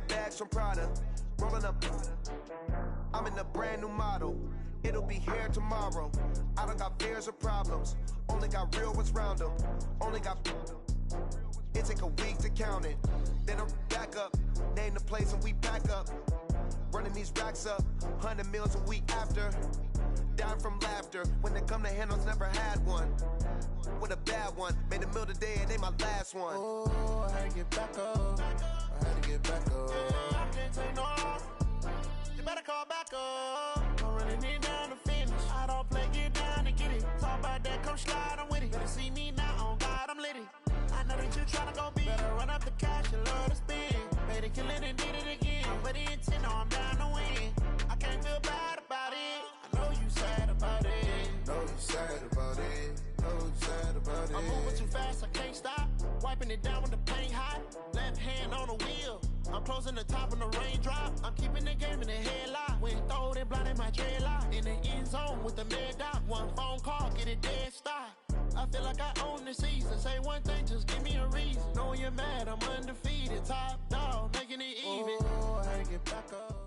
bags from Prada, rolling up. I'm in a brand new model. It'll be here tomorrow. I don't got fears or problems. Only got real ones round them. Only got. It take a week to count it. Then I'm back up. Name the place and we pack up. Running these racks up. 100 meals a week after. Down from laughter. When they come to handles, never had one. With a bad one. Made a meal today and ain't my last one. Oh, I had to get back up. I had to get back up. I can't take no off. You better call back up. I'm running it down to finish. I don't play, get down and get it. Talk about that, come slide, I'm with it. Better see me now, on God, I'm litty. I know that you tryna go big. Better run up the cash, you love to spend. Made it, kill it, and did it again. But the intent, no, I'm down to win. I can't feel bad about it. I know you sad about it. Know you sad about it. Know you sad about it. I'm moving too fast, I can't stop. Wiping it down with the paint hot. Left hand on the wheel. I'm closing the top when the raindrop. I'm keeping the game in the headlock. When throwed and blinded my dreadlock. In the end zone with the mad dot. One phone call, get it dead stop. I feel like I own the season. Say one thing, just give me a reason. Knowing you're mad, I'm undefeated. Top dog, making it even. Oh, I had to get back up.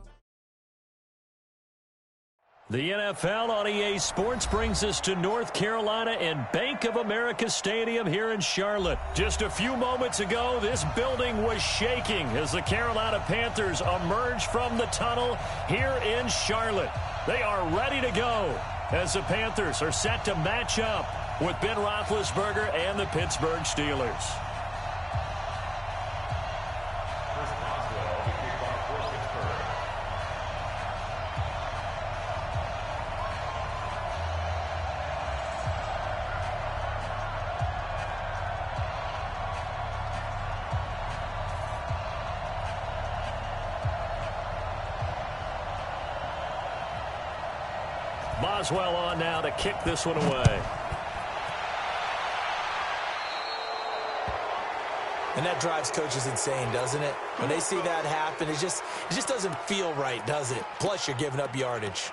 The NFL on EA Sports brings us to North Carolina and Bank of America Stadium here in Charlotte. Just a few moments ago, this building was shaking as the Carolina Panthers emerged from the tunnel here in Charlotte. They are ready to go as the Panthers are set to match up with Ben Roethlisberger and the Pittsburgh Steelers. Boswell on now to kick this one away. And that drives coaches insane, doesn't it? When they see that happen, it just doesn't feel right, does it? Plus, you're giving up yardage.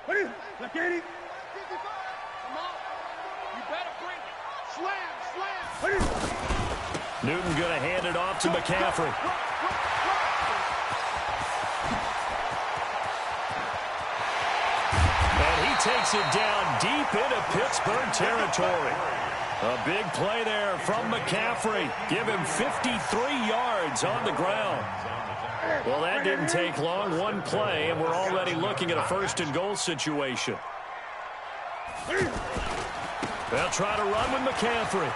Look at him. Come on. You better bring it. Slam. Newton going to hand it off to McCaffrey. And he takes it down deep into Pittsburgh territory. A big play there from McCaffrey. Give him 53 yards on the ground. Well, that didn't take long. One play, and we're already looking at a first-and-goal situation. They'll try to run with McCaffrey.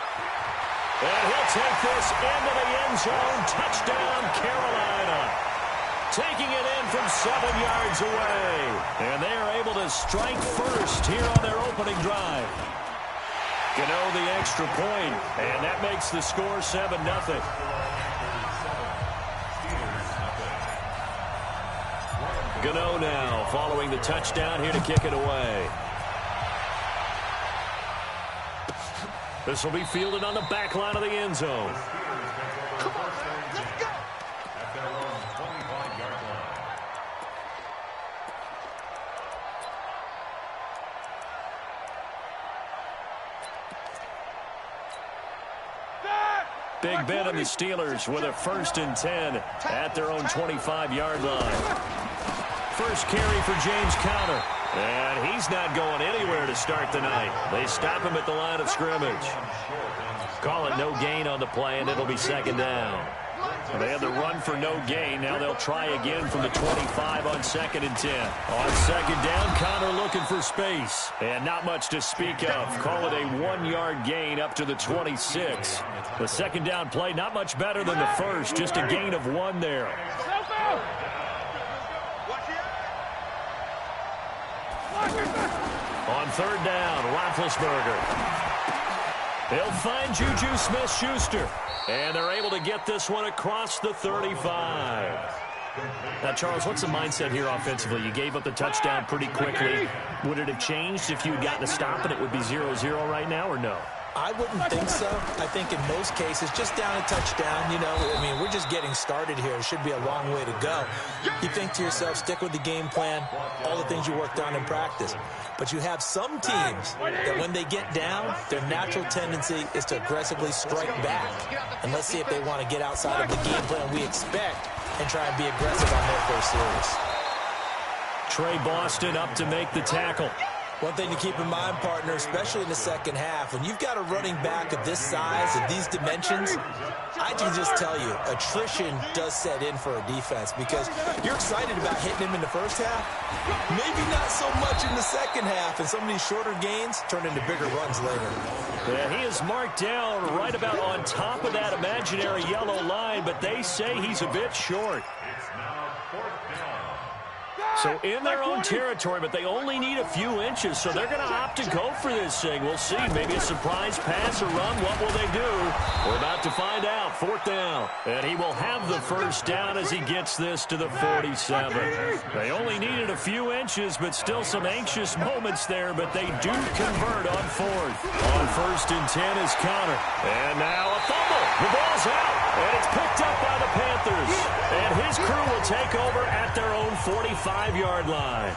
And he'll take this into the end zone. Touchdown, Carolina. Taking it in from 7 yards away. And they are able to strike first here on their opening drive. Gano the extra point, and that makes the score 7-0. Gano now following the touchdown here to kick it away. This will be fielded on the back line of the end zone. Come on, let's go. At their own 25-yard line. Big Ben and the Steelers with a 1st and 10 at their own 25-yard line. First carry for James Conner. And he's not going anywhere to start the night. They stop him at the line of scrimmage. Call it no gain on the play, and it'll be 2nd down. They had the run for no gain. Now they'll try again from the 25 on 2nd and 10. On 2nd down, Conner looking for space. And not much to speak of. Call it a 1-yard gain up to the 26. The 2nd down play not much better than the first. Just a gain of 1 there. On 3rd down, Roethlisberger. They'll find Juju Smith-Schuster. And they're able to get this one across the 35. Now, Charles, what's the mindset here offensively? You gave up the touchdown pretty quickly. Would it have changed if you had gotten a stop and it would be 0-0 right now, or no? I wouldn't think so. I think in most cases, just down a touchdown, we're just getting started here. It should be a long way to go. You think to yourself, stick with the game plan, all the things you worked on in practice. But you have some teams that when they get down, their natural tendency is to aggressively strike back. And let's see if they want to get outside of the game plan we expect and try and be aggressive on their first series. Trey Boston up to make the tackle. One thing to keep in mind, partner, especially in the second half, when you've got a running back of this size and these dimensions, I can just tell you, attrition does set in for a defense because you're excited about hitting him in the first half, maybe not so much in the second half, and some of these shorter gains turn into bigger runs later. Yeah, he is marked down right about on top of that imaginary yellow line, but they say he's a bit short. So in their own territory, but they only need a few inches, so they're going to opt to go for this thing. We'll see. Maybe a surprise pass or run. What will they do? We're about to find out. 4th down. And he will have the first down as he gets this to the 47. They only needed a few inches, but still some anxious moments there, but they do convert on 4th. On 1st and 10 is Connor. And now a fumble. The ball's out, and it's picked up by the Panthers. And his crew will take over at their own 45-yard line.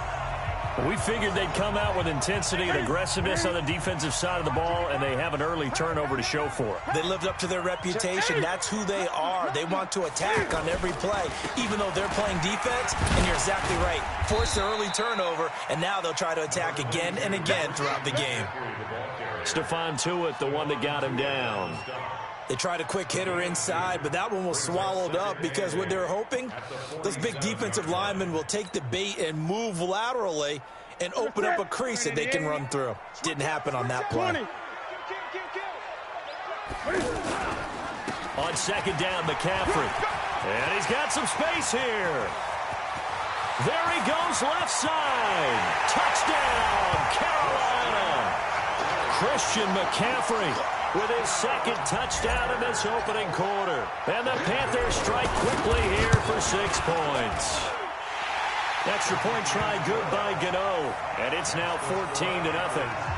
We figured they'd come out with intensity and aggressiveness on the defensive side of the ball, and they have an early turnover to show for it. They lived up to their reputation. That's who they are. They want to attack on every play, even though they're playing defense. And you're exactly right. Force an early turnover, and now they'll try to attack again and again throughout the game. Stephon Tuitt, the one that got him down. They tried a quick hitter inside, but that one was swallowed up because what they're hoping, those big defensive linemen will take the bait and move laterally and open up a crease that they can run through. Didn't happen on that play. On 2nd down, McCaffrey. And he's got some space here. There he goes, left side. Touchdown, Carolina. Christian McCaffrey with his 2nd touchdown in this opening quarter. And the Panthers strike quickly here for 6 points. Extra point try good by Gano. And it's now 14-0.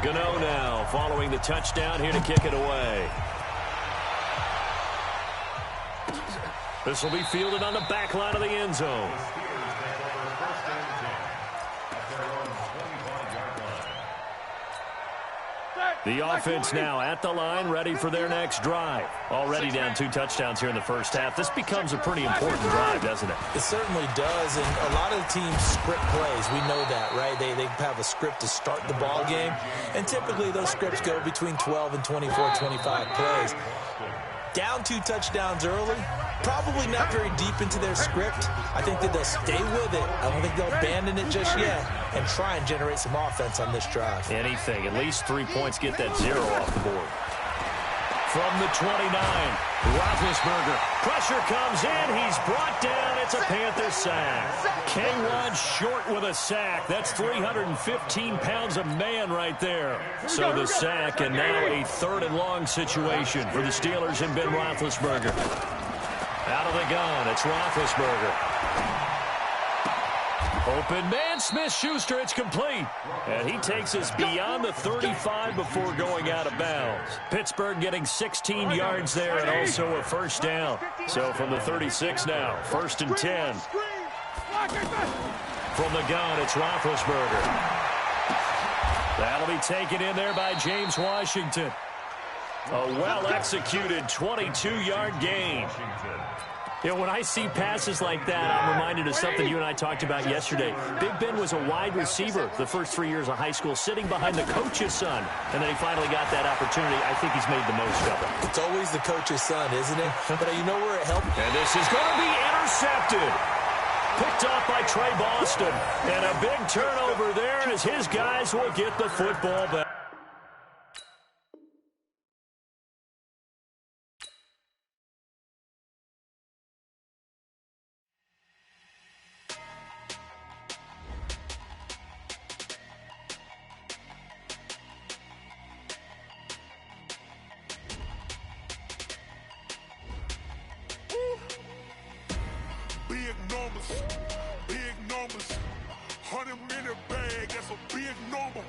Gano now following the touchdown here to kick it away. This will be fielded on the back line of the end zone. The offense now at the line, ready for their next drive. Already down 2 touchdowns here in the first half. This becomes a pretty important drive, doesn't it? It certainly does, and a lot of teams script plays. We know that, right? They have a script to start the ball game, and typically those scripts go between 12 and 24, 25 plays. Down 2 touchdowns early, probably not very deep into their script. I think that they'll stay with it. I don't think they'll abandon it just yet and try and generate some offense on this drive. Anything. At least 3 points, get that 0 off the board. From the 29, Roethlisberger. Pressure comes in. He's brought down. It's a Panther sack. K1 short with a sack. That's 315 pounds of man right there. So the sack, and now a 3rd and long situation for the Steelers and Ben Roethlisberger. Out of the gun, it's Roethlisberger. Open man, Smith-Schuster, it's complete. And he takes us beyond the 35 before going out of bounds. Pittsburgh getting 16 yards there and also a first down. So from the 36 now, 1st and 10. From the gun, it's Roethlisberger. That'll be taken in there by James Washington. A well-executed 22-yard gain. You know, when I see passes like that, I'm reminded of something you and I talked about yesterday. Big Ben was a wide receiver the first 3 years of high school, sitting behind the coach's son, and then he finally got that opportunity. I think he's made the most of it. It's always the coach's son, isn't it? But you know where it helped? And this is going to be intercepted. Picked off by Trey Boston. And a big turnover there as his guys will get the football back. bag, that's a big number.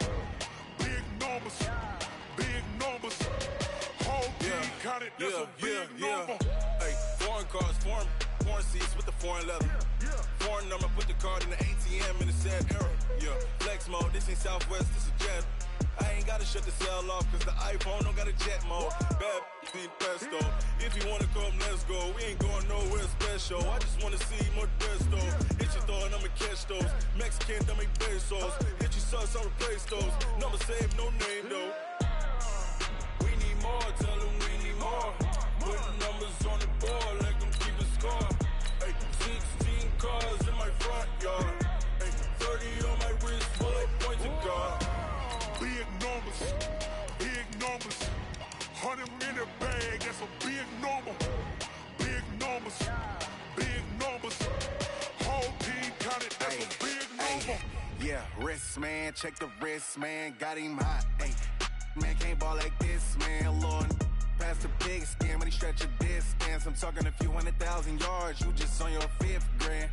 Big numbers, big numbers. Whole team counted, that's a big number. Hey, foreign cars, foreign seats with the foreign leather. Foreign number, put the card in the ATM in the sad era. Yeah, flex mode, this ain't Southwest, this is Jet. I ain't gotta shut the cell off, cause the iPhone don't got a jet mode. Bad ain't pesto. If you wanna come, let's go. We ain't going nowhere special. I just wanna see more pesto. Hit your thought, I'ma catch those. Mexican, don't make pesos. Hit your sauce, I'll replace those. Number save, no name though. We need more, tell them we need more. Putting numbers on the board, like them keep a score. Hey, 16 cars in my front yard. Hey, 30 on my wrist, full of points of God. Big numbers, big numbers. 100 in the bag, that's a big number. Big numbers, big numbers. Whole team counted, that's a big number. Yeah, wrist man, check the wrist man, got him hot. Hey, man can't ball like this, man. Lord, past the big skin when he stretch a distance. I'm talking a few 100,000 yards, you just on your 5th grand.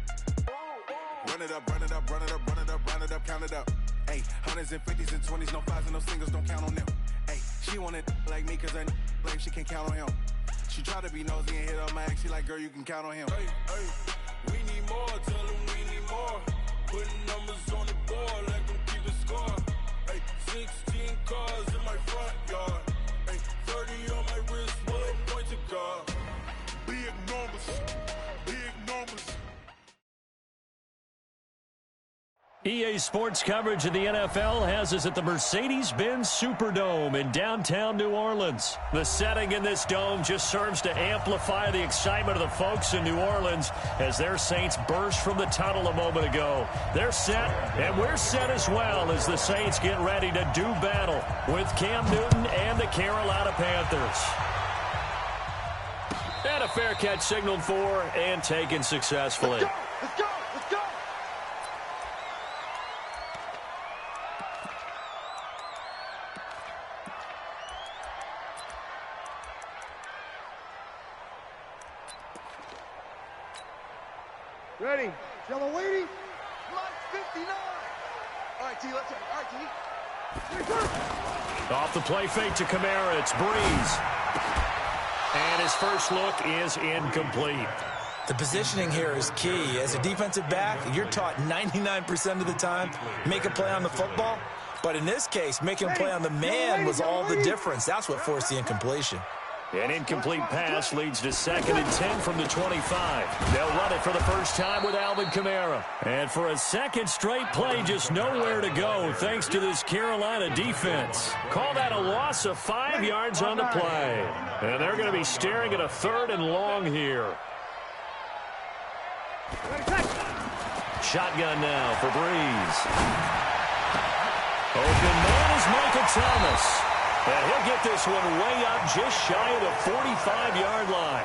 Run it up, run it up, run it up, run it up, round it up, count it up. Hey, 100s and 50s and 20s, no 5s and no singles, don't count on them. Hey, she want it like me, cause her like she can't count on him. She try to be nosy and hit up my ex, she like, girl, you can count on him. Hey, hey, we need more, tell them we need more. Putting numbers on the board, like them keep a score. Hey, 16 cars in my front yard. Hey, 30 on my wrist, full of points of God. big numbers, big numbers. EA Sports coverage of the NFL has us at the Mercedes-Benz Superdome in downtown New Orleans. The setting in this dome just serves to amplify the excitement of the folks in New Orleans as their Saints burst from the tunnel a moment ago. They're set, and we're set as well as the Saints get ready to do battle with Cam Newton and the Carolina Panthers. And a fair catch signaled for and taken successfully. Let's go! Let's go! Ready? Yellow waiting. Line 59. All right, T, let's go. All right, T. Off the play fake to Kamara, it's Breeze. And his first look is incomplete. The positioning here is key. As a defensive back, you're taught 99% of the time, make a play on the football. But in this case, making a play on the man was all the difference. That's what forced the incompletion. An incomplete pass leads to 2nd and 10 from the 25. They'll run it for the first time with Alvin Kamara. And for a second straight play, just nowhere to go thanks to this Carolina defense. Call that a loss of 5 yards on the play. And they're going to be staring at a 3rd and long here. Shotgun now for Breeze. Open man is Michael Thomas. And he'll get this one way up just shy of the 45-yard line.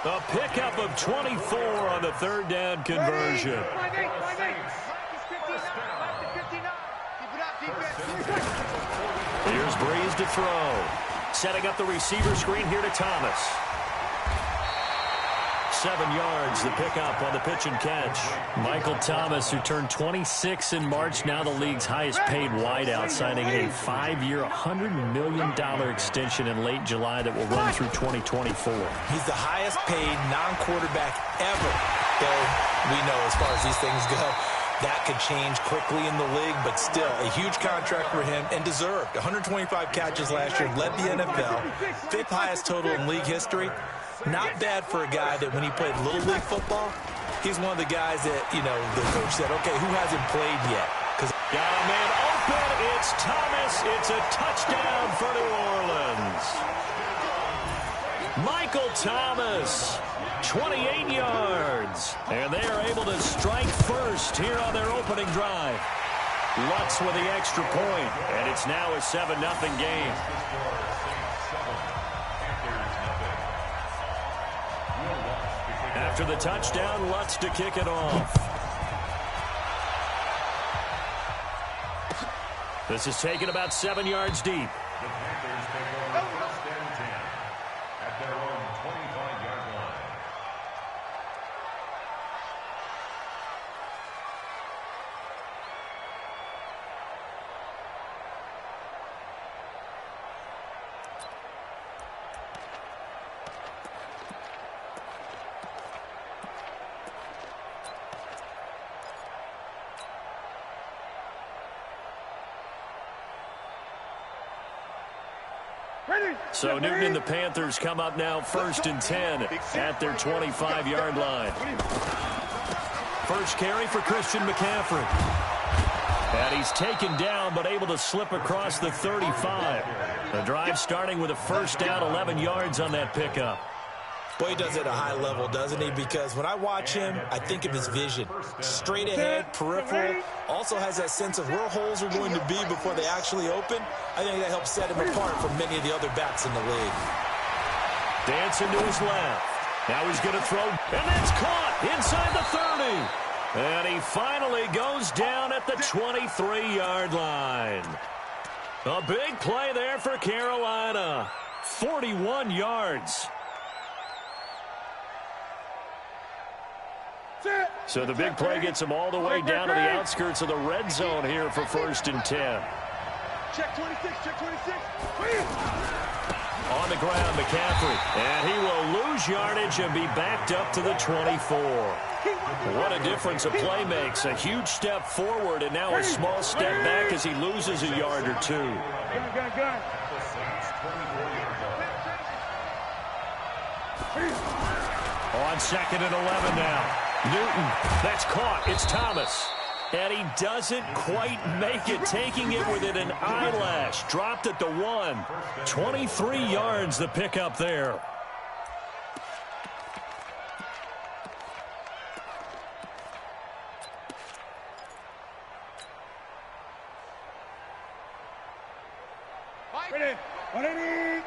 A pickup of 24 on the 3rd down conversion. Here's Breeze to throw. Setting up the receiver screen here to Thomas. 7 yards, the pickup on the pitch and catch. Michael Thomas, who turned 26 in March, now the league's highest paid wideout, signing a 5-year, $100 million extension in late July that will run through 2024. He's the highest paid non-quarterback ever, though we know as far as these things go, that could change quickly in the league, but still a huge contract for him and deserved. 125 catches last year, led the NFL, 5th highest total in league history. Not bad for a guy that when he played Little League football, he's one of the guys that, you know, the coach said, okay, who hasn't played yet? Got a man open. It's Thomas. It's a touchdown for New Orleans. Michael Thomas, 28 yards. And they are able to strike first here on their opening drive. Lutz with the extra point, and it's now a 7-0 game. After the touchdown, Lutz to kick it off. This is taken about 7 yards deep. The Panthers take over 1st and 10 at their own 25-yard line. So Newton and the Panthers come up now 1st and 10 at their 25-yard line. First carry for Christian McCaffrey. And he's taken down but able to slip across the 35. The drive starting with a first down, 11 yards on that pickup. Boy, he does it at a high level, doesn't he? Because when I watch him, I think of his vision. Straight ahead, peripheral. Also has that sense of where holes are going to be before they actually open. I think that helps set him apart from many of the other backs in the league. Dancing to his left. Now he's going to throw, and that's caught inside the 30. And he finally goes down at the 23-yard line. A big play there for Carolina. 41 yards. So the big play gets him all the way down to the outskirts of the red zone here for 1st and 10. Check 26, check 26. On the ground, McCaffrey. And he will lose yardage and be backed up to the 24. What a difference a play makes. A huge step forward and now a small step back as he loses a yard or two. Gun. On 2nd and 11 now. Newton, that's caught. It's Thomas. And he doesn't quite make it, taking it within an eyelash. Dropped at the 1. 23 yards the pickup there. Ready. 180.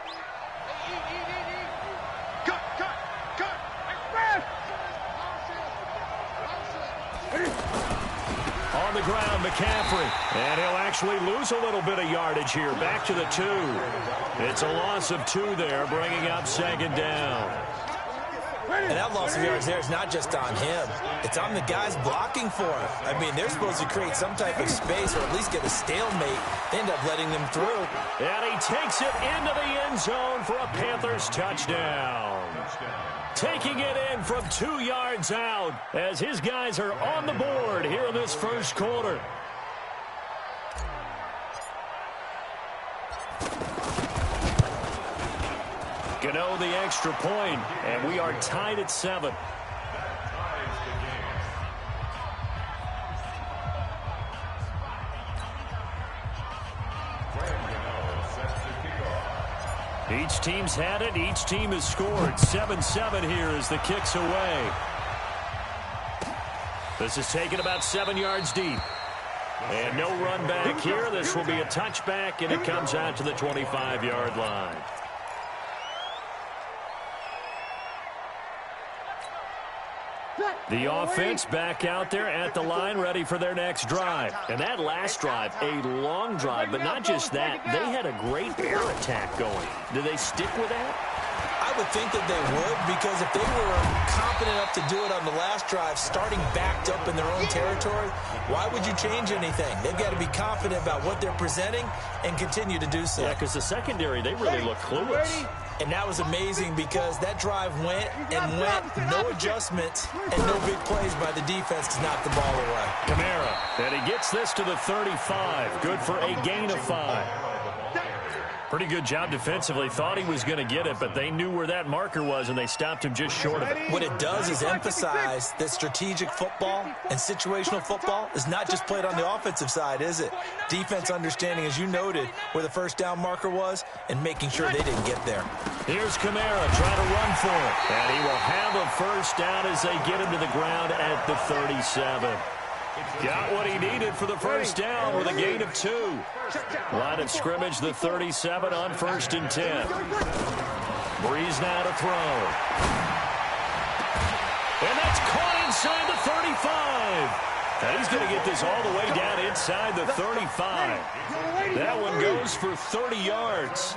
Cut. On the ground, McCaffrey. And he'll actually lose a little bit of yardage here. Back to the 2. It's a loss of 2 there, bringing up 2nd down. And that loss of yards there is not just on him. It's on the guys blocking for him. I mean, they're supposed to create some type of space or at least get a stalemate. They end up letting them through. And he takes it into the end zone for a Panthers touchdown. Taking it in from 2 yards out as his guys are on the board here in this first quarter. Gano the extra point, and we are tied at 7. Each team's had it. Each team has scored. 7-7 here as the kick's away. This is taken about 7 yards deep. And no run back here. This will be a touchback, and it comes out to the 25-yard line. The offense back out there at the line, ready for their next drive. And that last drive, a long drive, but not just that. They had a great air attack going. Do they stick with that? I would think that they would, because if they were confident enough to do it on the last drive, starting backed up in their own territory, why would you change anything? They've got to be confident about what they're presenting and continue to do so. Yeah, because the secondary, they really look clueless. And that was amazing because that drive went, no adjustments, and no big plays by the defense to knock the ball away. Kamara, and he gets this to the 35. Good for a gain of 5. Pretty good job defensively. Thought he was going to get it, but they knew where that marker was, and they stopped him just short of it. What it does is emphasize that strategic football and situational football is not just played on the offensive side, is it? Defense understanding, as you noted, where the first down marker was and making sure they didn't get there. Here's Kamara trying to run for it, and he will have a first down as they get him to the ground at the 37. Got what he needed for the first down with a gain of 2. Line of scrimmage, the 37 on 1st and 10. Breeze now to throw. And that's caught inside the 35. And he's going to get this all the way down inside the 35. That one goes for 30 yards.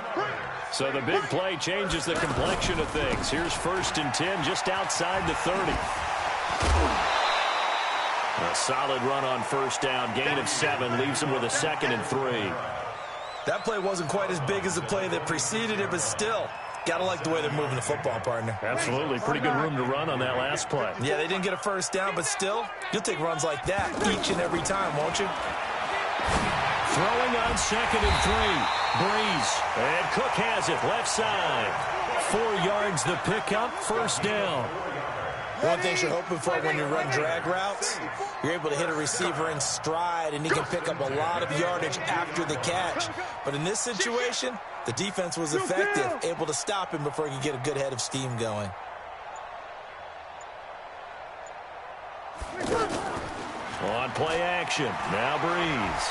So the big play changes the complexion of things. Here's 1st and 10 just outside the 30. A solid run on first down. Gain of 7 leaves him with a 2nd and 3. That play wasn't quite as big as the play that preceded it, but still, gotta like the way they're moving the football, partner. Absolutely. Pretty good room to run on that last play. Yeah, they didn't get a first down, but still, you'll take runs like that each and every time, won't you? Throwing on 2nd and 3. Breeze. And Cook has it left side. 4 yards the pickup, first down. One thing you're hoping for when you run drag routes, you're able to hit a receiver in stride, and he can pick up a lot of yardage after the catch. But in this situation, the defense was effective, able to stop him before he could get a good head of steam going. On play action, now Breeze.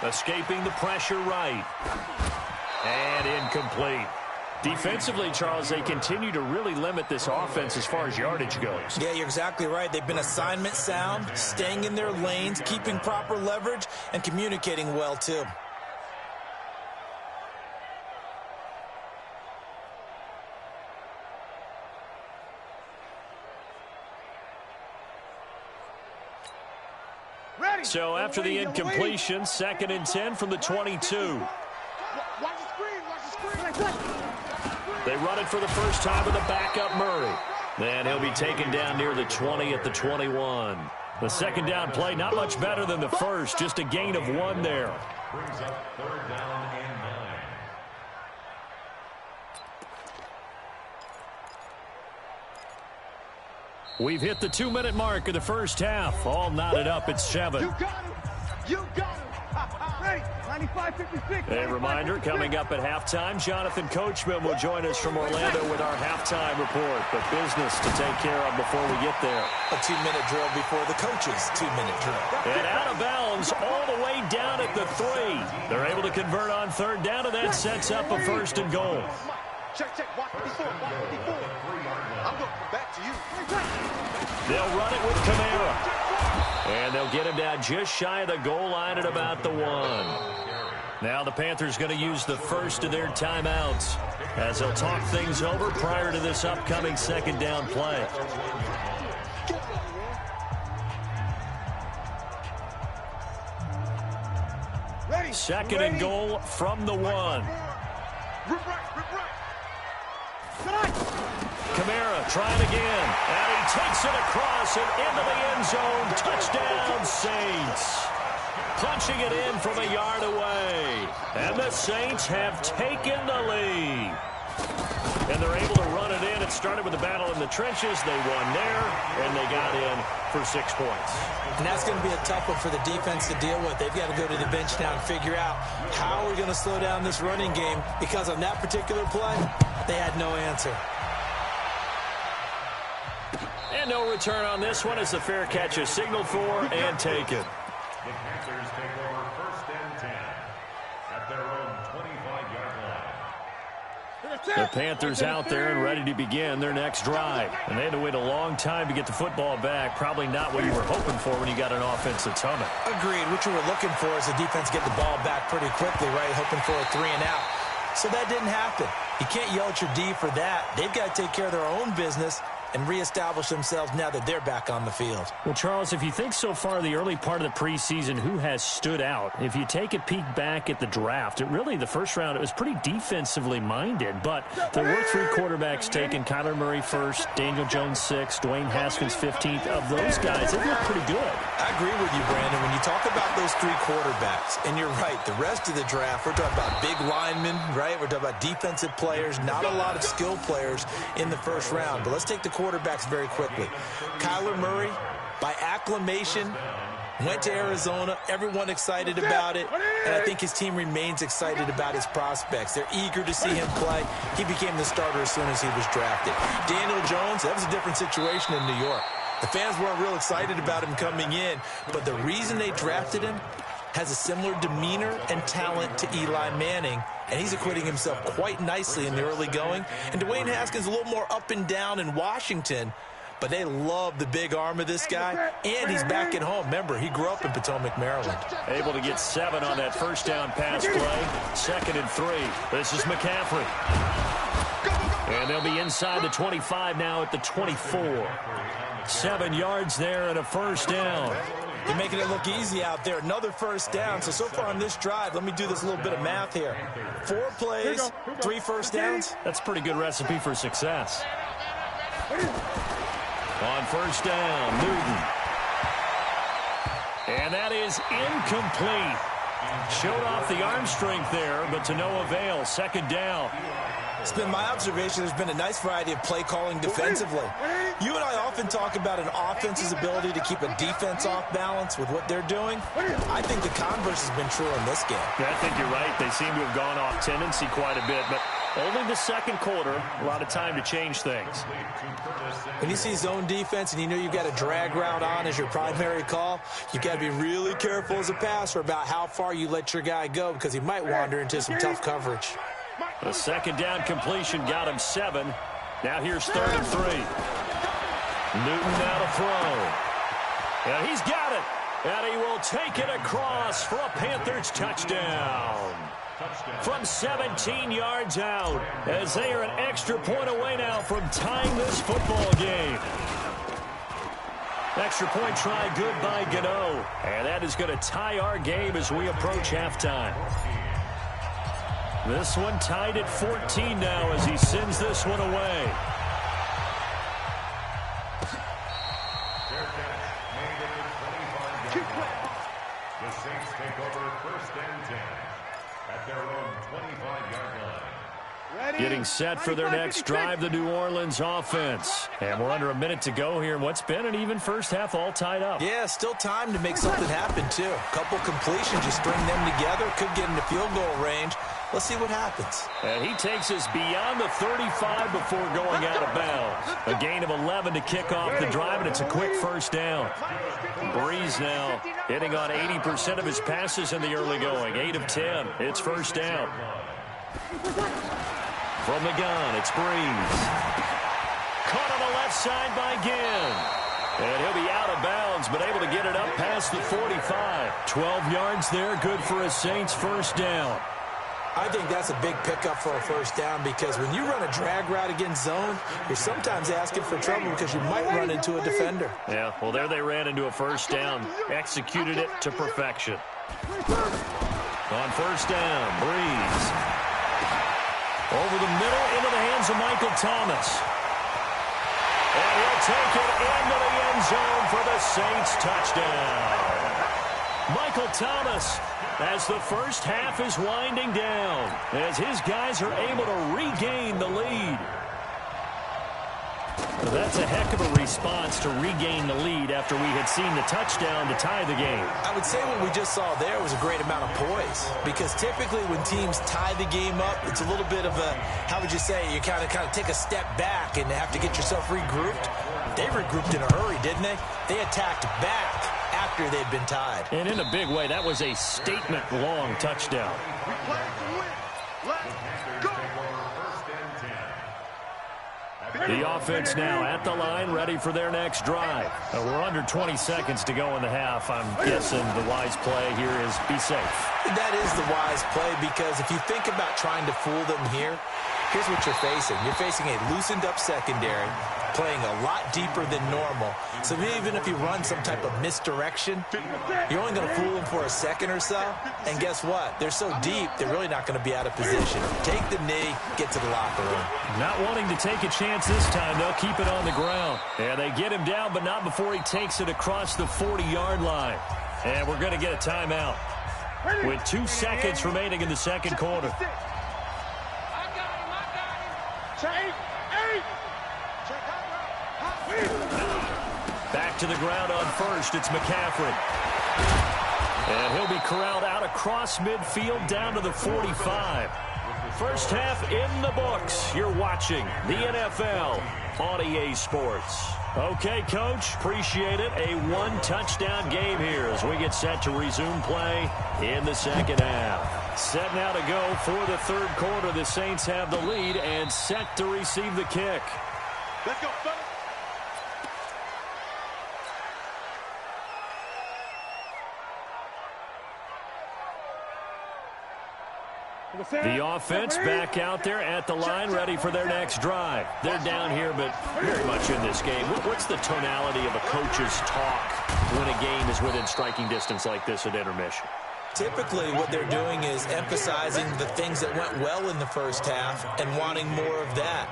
Escaping the pressure right. And incomplete. Defensively, Charles, they continue to really limit this offense as far as yardage goes. Yeah, you're exactly right. They've been assignment sound, staying in their lanes, keeping proper leverage, and communicating well, too. So after the incompletion, 2nd and 10 from the 22. They run it for the first time with a backup Murray. And he'll be taken down near the 20 at the 21. The second down play, not much better than the first, just a gain of 1 there. Brings up 3rd down and 9. We've hit the 2-minute mark of the first half. All knotted up at 7. You got him. You got him. Ready. 95-56. A reminder, coming up at halftime, Jonathan Coachman will join us from Orlando with our halftime report. But business to take care of before we get there. A 2-minute drill before the coach's 2-minute drill. And out of bounds all the way down at the 3. They're able to convert on 3rd down, and that sets up a 1st and goal. Check. Watch 54. I'm going to come back to you. They'll run it with Kamara. And they'll get him down just shy of the goal line at about the 1. Now the Panthers going to use the first of their timeouts as they'll talk things over prior to this upcoming 2nd down play. Ready. 2nd and goal from the 1. Rip right. Kamara trying again, and he takes it across and into the end zone. Touchdown, Saints. Punching it in from a yard away. And the Saints have taken the lead. And they're able to run it in. It started with a battle in the trenches. They won there, and they got in for 6 points. And that's going to be a tough one for the defense to deal with. They've got to go to the bench now and figure out how we're going to slow down this running game, because on that particular play, they had no answer. And no return on this one as the fair catch is signaled for and taken. The Panthers take over 1st and 10 at their own 25-yard line. The Panthers out there and ready to begin their next drive. And they had to wait a long time to get the football back. Probably not what you were hoping for when you got an offense that's humming. Agreed. What you were looking for is the defense get the ball back pretty quickly, right? Hoping for a 3 and out. So that didn't happen. You can't yell at your D for that. They've got to take care of their own business and reestablish themselves now that they're back on the field. Well, Charles, if you think so far the early part of the preseason, who has stood out? If you take a peek back at the draft, the first round, it was pretty defensively minded, but there were 3 quarterbacks taken. Kyler Murray 1st, Daniel Jones 6th, Dwayne Haskins 15th. Of those guys, they look pretty good. I agree with you, Brandon. When you talk about those 3 quarterbacks, and you're right, the rest of the draft, we're talking about big linemen, right? We're talking about defensive players, not a lot of skill players in the first round. But let's take the quarterbacks very quickly. Kyler Murray, by acclamation, went to Arizona. Everyone excited about it. And I think his team remains excited about his prospects. They're eager to see him play. He became the starter as soon as he was drafted. Daniel Jones, that was a different situation in New York. The fans weren't real excited about him coming in, but the reason they drafted him has a similar demeanor and talent to Eli Manning, and he's acquitting himself quite nicely in the early going. And Dwayne Haskins a little more up and down in Washington, but they love the big arm of this guy, and he's back at home. Remember, he grew up in Potomac, Maryland. Able to get 7 on that first down pass play. 2nd and 3. This is McCaffrey. And they'll be inside the 25 now at the 24. 7 yards there and a first down. You're making it look easy out there. Another first down. So far on this drive, let me do this little bit of math here. 4 plays, 3 first downs. That's a pretty good recipe for success. On first down, Newton. And that is incomplete. Showed off the arm strength there, but to no avail. Second down. It's been my observation there's been a nice variety of play calling defensively. You and I often talk about an offense's ability to keep a defense off balance with what they're doing. I think the converse has been true in this game. Yeah, I think you're right. They seem to have gone off tendency quite a bit, but only the second quarter, a lot of time to change things. When you see zone defense and you know you've got a drag route on as your primary call, you've got to be really careful as a passer about how far you let your guy go because he might wander into some tough coverage. The second down completion got him 7. Now here's 3rd and 3. Newton now to throw. And he's got it. And he will take it across for a Panthers touchdown. From 17 yards out, as they are an extra point away now from tying this football game. Extra point try good by Gano. And that is going to tie our game as we approach halftime. This one tied at 14 now as he sends this one away. The Saints take over 1st and 10 at their own 25-yard line. Getting set for their next drive, the New Orleans offense. And we're under a minute to go here in what's been an even first half, all tied up. Yeah, still time to make something happen, too. A couple completions, you string them together, could get into field goal range. Let's see what happens. And he takes us beyond the 35 before going out of bounds. A gain of 11 to kick off the drive, and it's a quick first down. Breeze now hitting on 80% of his passes in the early going. 8 of 10. It's first down. From the gun, it's Breeze. Caught on the left side by Ginn. And he'll be out of bounds, but able to get it up past the 45. 12 yards there, good for a Saints first down. I think that's a big pickup for a first down because when you run a drag route against zone, you're sometimes asking for trouble because you might run into a defender. Yeah, well, there they ran into a first down. Executed it to perfection. On first down, Breeze. Over the middle into the hands of Michael Thomas. And he'll take it into the end zone for the Saints touchdown. Michael Thomas, as the first half is winding down, as his guys are able to regain the lead. That's a heck of a response to regain the lead after we had seen the touchdown to tie the game. I would say what we just saw there was a great amount of poise because typically when teams tie the game up, it's a little bit of a, how would you say, you kind of take a step back and have to get yourself regrouped. They regrouped in a hurry, didn't they? They attacked back after they'd been tied. And in a big way, that was a statement-long touchdown. We play to win. Let's go. The offense now at the line, ready for their next drive. We're under 20 seconds to go in the half. I'm guessing the wise play here is be safe. That is the wise play because if you think about trying to fool them here, here's what you're facing. You're facing a loosened-up secondary, playing a lot deeper than normal. So even if you run some type of misdirection, you're only going to fool them for a second or so. And guess what? They're so deep, they're really not going to be out of position. Take the knee, get to the locker room. Not wanting to take a chance this time, they'll keep it on the ground. And they get him down, but not before he takes it across the 40-yard line. And we're going to get a timeout with 2 seconds remaining in the second quarter. I got him. Back to the ground on first, it's McCaffrey. And he'll be corralled out across midfield down to the 45. First half in the books. You're watching the NFL on EA Sports. Okay, Coach, appreciate it. A 1-touchdown game here as we get set to resume play in the second half. Set now to go for the third quarter. The Saints have the lead and set to receive the kick. Let's go, fellas. The offense back out there at the line, ready for their next drive. They're down here, but very much in this game. What's the tonality of a coach's talk when a game is within striking distance like this at intermission? Typically, what they're doing is emphasizing the things that went well in the first half and wanting more of that.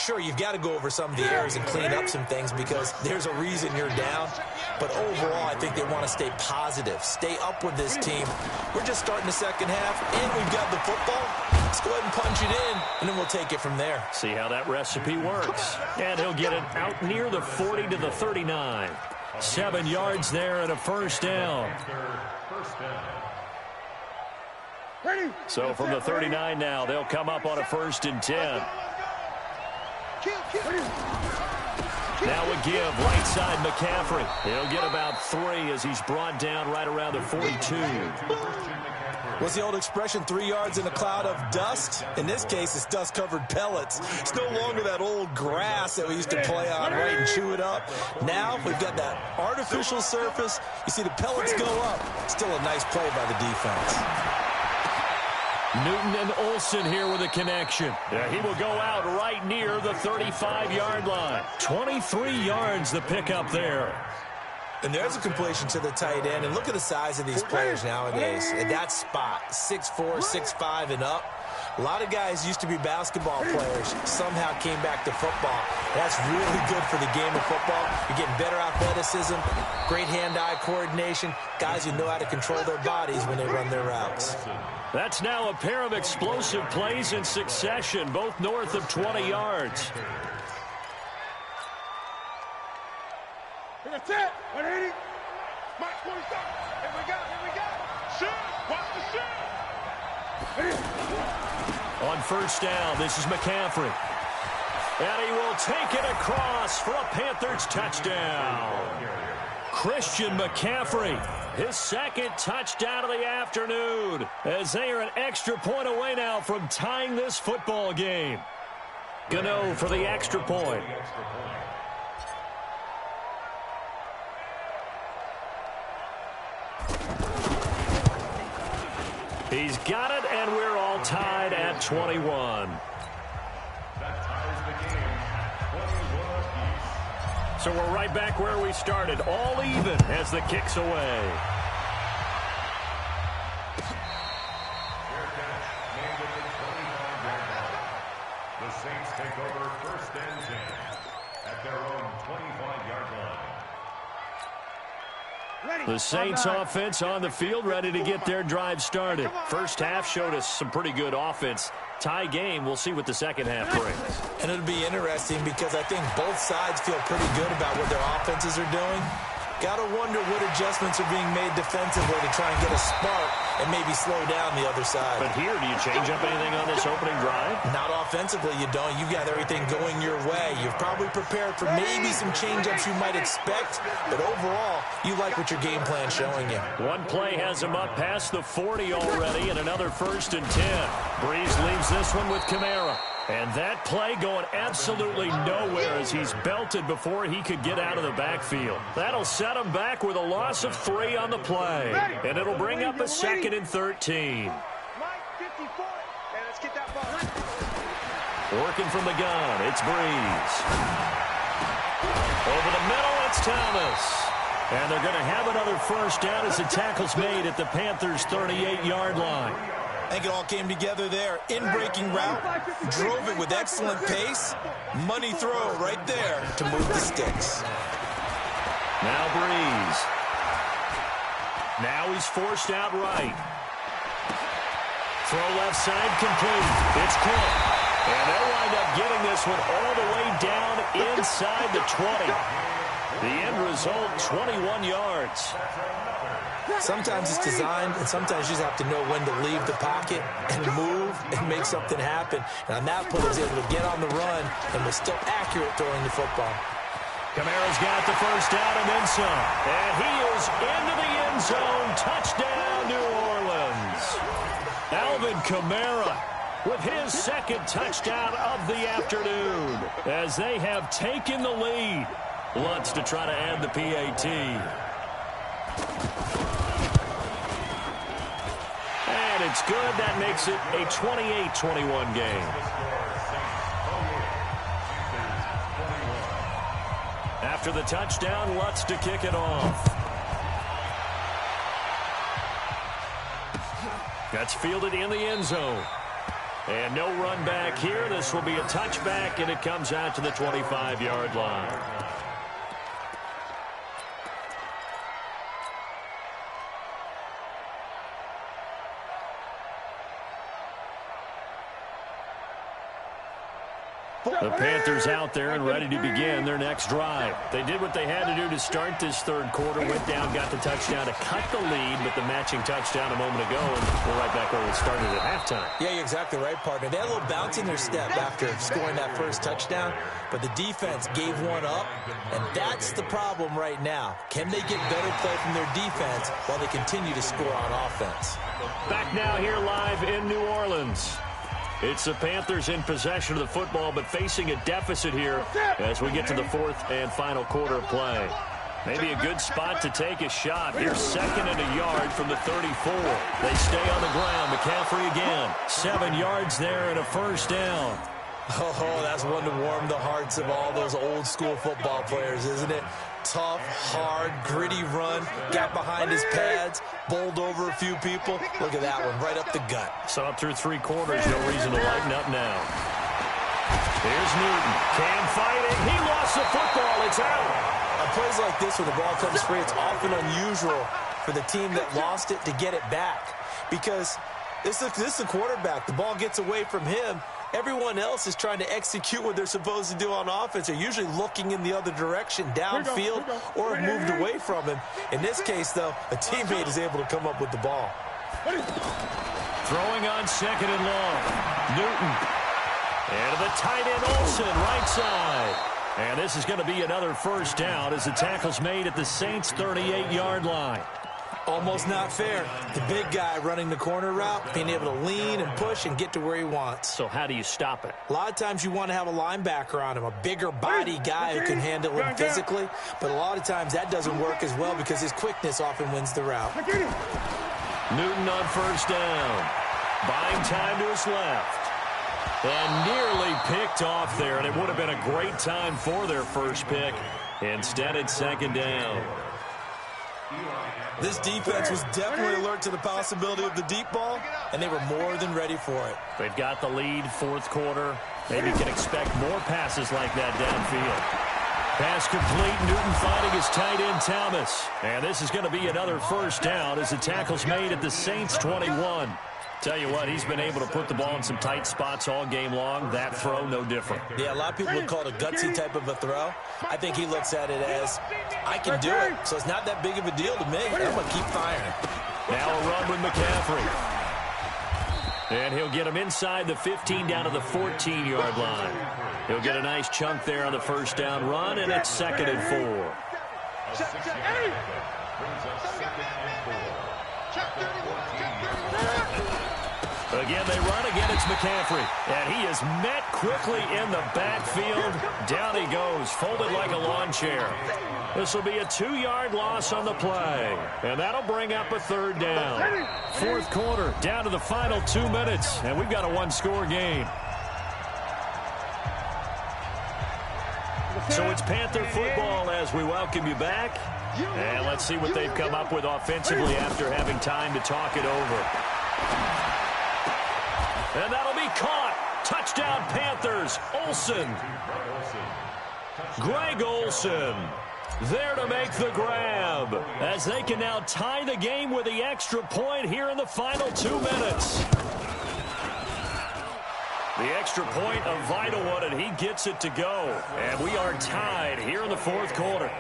Sure, you've got to go over some of the errors and clean up some things because there's a reason you're down. But overall, I think they want to stay positive, stay up with this team. We're just starting the second half, and we've got the football. Let's go ahead and punch it in, and then we'll take it from there. See how that recipe works. And he'll get it out near the 40 to the 39. 7 yards there and a first down. So from the 39 now, they'll come up on a 1st and 10. Now a give, right side McCaffrey. He'll get about 3 as he's brought down right around the 42. What's the old expression, 3 yards in a cloud of dust? In this case, it's dust-covered pellets. It's no longer that old grass that we used to play on, right, and chew it up. Now we've got that artificial surface. You see the pellets go up. Still a nice play by the defense. Newton and Olsen here with a connection. He will go out right near the 35-yard line. 23 yards the pickup there. And there's a completion to the tight end. And look at the size of these players nowadays. At that spot, 6'4", 6'5", and up. A lot of guys used to be basketball players, somehow came back to football. That's really good for the game of football. You're getting better athleticism, great hand-eye coordination, guys who know how to control their bodies when they run their routes. That's now a pair of explosive plays in succession, both north of 20 yards. That's it. 180. Mark 27. Here we go. Here we go. Shoot. Watch the shoot. On first down, this is McCaffrey. And he will take it across for a Panthers touchdown. Christian McCaffrey, his 2nd touchdown of the afternoon, as they are an extra point away now from tying this football game. Gano for the extra point. He's got it, and we're all tied at 21. That ties the game at 21 apiece. So we're right back where we started, all even as the kick's away. Fair catch made at the 25-yard line. The Saints take over 1st and 10 at their own 25-yard line. The Saints offense on the field, ready to get their drive started. First half showed us some pretty good offense. Tie game, we'll see what the second half brings. And it'll be interesting because I think both sides feel pretty good about what their offenses are doing. Got to wonder what adjustments are being made defensively to try and get a spark and maybe slow down the other side. But here, do you change up anything on this opening drive? Not offensively, you don't. You've got everything going your way. You've probably prepared for maybe some change-ups you might expect, but overall, you like what your game plan's showing you. One play has him up past the 40 already, and another 1st and 10. Breeze leaves this one with Kamara. And that play going absolutely nowhere as he's belted before he could get out of the backfield. That'll set him back with a loss of 3 on the play. And it'll bring up a 2nd and 13. Mike, 54. Hey, let's get that ball. Working from the gun, it's Breeze. Over the middle, it's Thomas. And they're going to have another first down as the tackle's made at the Panthers' 38-yard line. I think it all came together there. In-breaking route, drove it with excellent pace. Money throw right there to move the sticks. Now Breeze. Now he's forced out right. Throw left side complete. It's Cook. And they'll wind up getting this one all the way down inside the 20. The end result, 21 yards. Sometimes it's designed, and sometimes you just have to know when to leave the pocket and move and make something happen. And on that play, he was able to get on the run and was still accurate throwing the football. Kamara's got the first down and then some. And he is into the end zone. Touchdown, New Orleans. Alvin Kamara with his 2nd touchdown of the afternoon as they have taken the lead. Lutz to try to add the PAT. And it's good. That makes it a 28-21 game. After the touchdown, Lutz to kick it off. That's fielded in the end zone. And no run back here. This will be a touchback, and it comes out to the 25-yard line. The Panthers out there and ready to begin their next drive. They did what they had to do to start this third quarter. Went down, got the touchdown to cut the lead, but the matching touchdown a moment ago, and we're right back where we started at halftime. Yeah, you're exactly right, partner. They had a little bounce in their step after scoring that first touchdown, but the defense gave one up, and that's the problem right now. Can they get better play from their defense while they continue to score on offense? Back now here live in New Orleans. It's the Panthers in possession of the football, but facing a deficit here as we get to the fourth and final quarter of play. Maybe a good spot to take a shot. Here's 2nd and a yard from the 34. They stay on the ground. McCaffrey again. 7 yards there and a first down. Oh, that's one to warm the hearts of all those old school football players, isn't it? Tough, hard, gritty run. Got behind his pads, bowled over a few people. Look at that one, right up the gut. Saw it through 3 quarters. No reason to lighten up now. Here's Newton. Cam fighting. He lost the football. It's out. On plays like this, when the ball comes free, it's often unusual for the team that lost it to get it back. Because this is the quarterback. The ball gets away from him. Everyone else is trying to execute what they're supposed to do on offense. They're usually looking in the other direction, downfield, or have moved away from him. In this case, though, a teammate is able to come up with the ball. Throwing on 2nd and long. Newton. And to the tight end, Olsen, right side. And this is going to be another first down as the tackle's made at the Saints' 38-yard line. Almost not fair. The big guy running the corner route, being able to lean and push and get to where he wants. So how do you stop it? A lot of times you want to have a linebacker on him, a bigger body guy who can handle him physically. But a lot of times that doesn't work as well because his quickness often wins the route. Newton on first down. Buying time to his left. And nearly picked off there. And it would have been a great time for their first pick. Instead, it's 2nd down. This defense was definitely alert to the possibility of the deep ball, and they were more than ready for it. They've got the lead, 4th quarter. Maybe can expect more passes like that downfield. Pass complete. Newton finding his tight end, Thomas. And this is going to be another first down as the tackle's made at the Saints' 21. Tell you what, he's been able to put the ball in some tight spots all game long. That throw, no different. Yeah, a lot of people would call it a gutsy type of a throw. I think he looks at it as, I can do it, so it's not that big of a deal to me. I'm going to keep firing. Now a run with McCaffrey. And he'll get him inside the 15 down to the 14-yard line. He'll get a nice chunk there on the first down run, and it's 2nd and 4. Again, they run. Again, it's McCaffrey. And he is met quickly in the backfield. Down he goes, folded like a lawn chair. This will be a 2-yard loss on the play. And that'll bring up a 3rd down. 4th quarter, down to the final 2 minutes. And we've got a 1-score game. So it's Panther football as we welcome you back. And let's see what they've come up with offensively after having time to talk it over. And that'll be caught. Touchdown, Panthers. Olsen. Greg Olsen there to make the grab as they can now tie the game with the extra point here in the final 2 minutes. The extra point, a vital one, and he gets it to go. And we are tied here in the 4th quarter.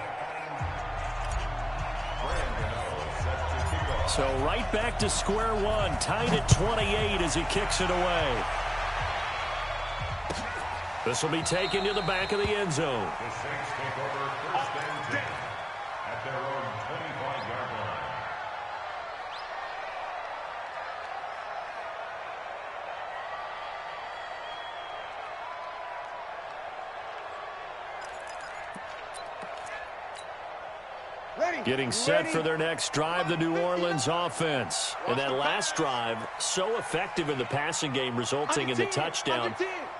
So right back to square one, tied at 28 as he kicks it away. This will be taken to the back of the end zone. The Saints take over 1st and 10 at their own 25-yard line. Getting set for their next drive, the New Orleans offense. And that last drive, so effective in the passing game, resulting in the touchdown.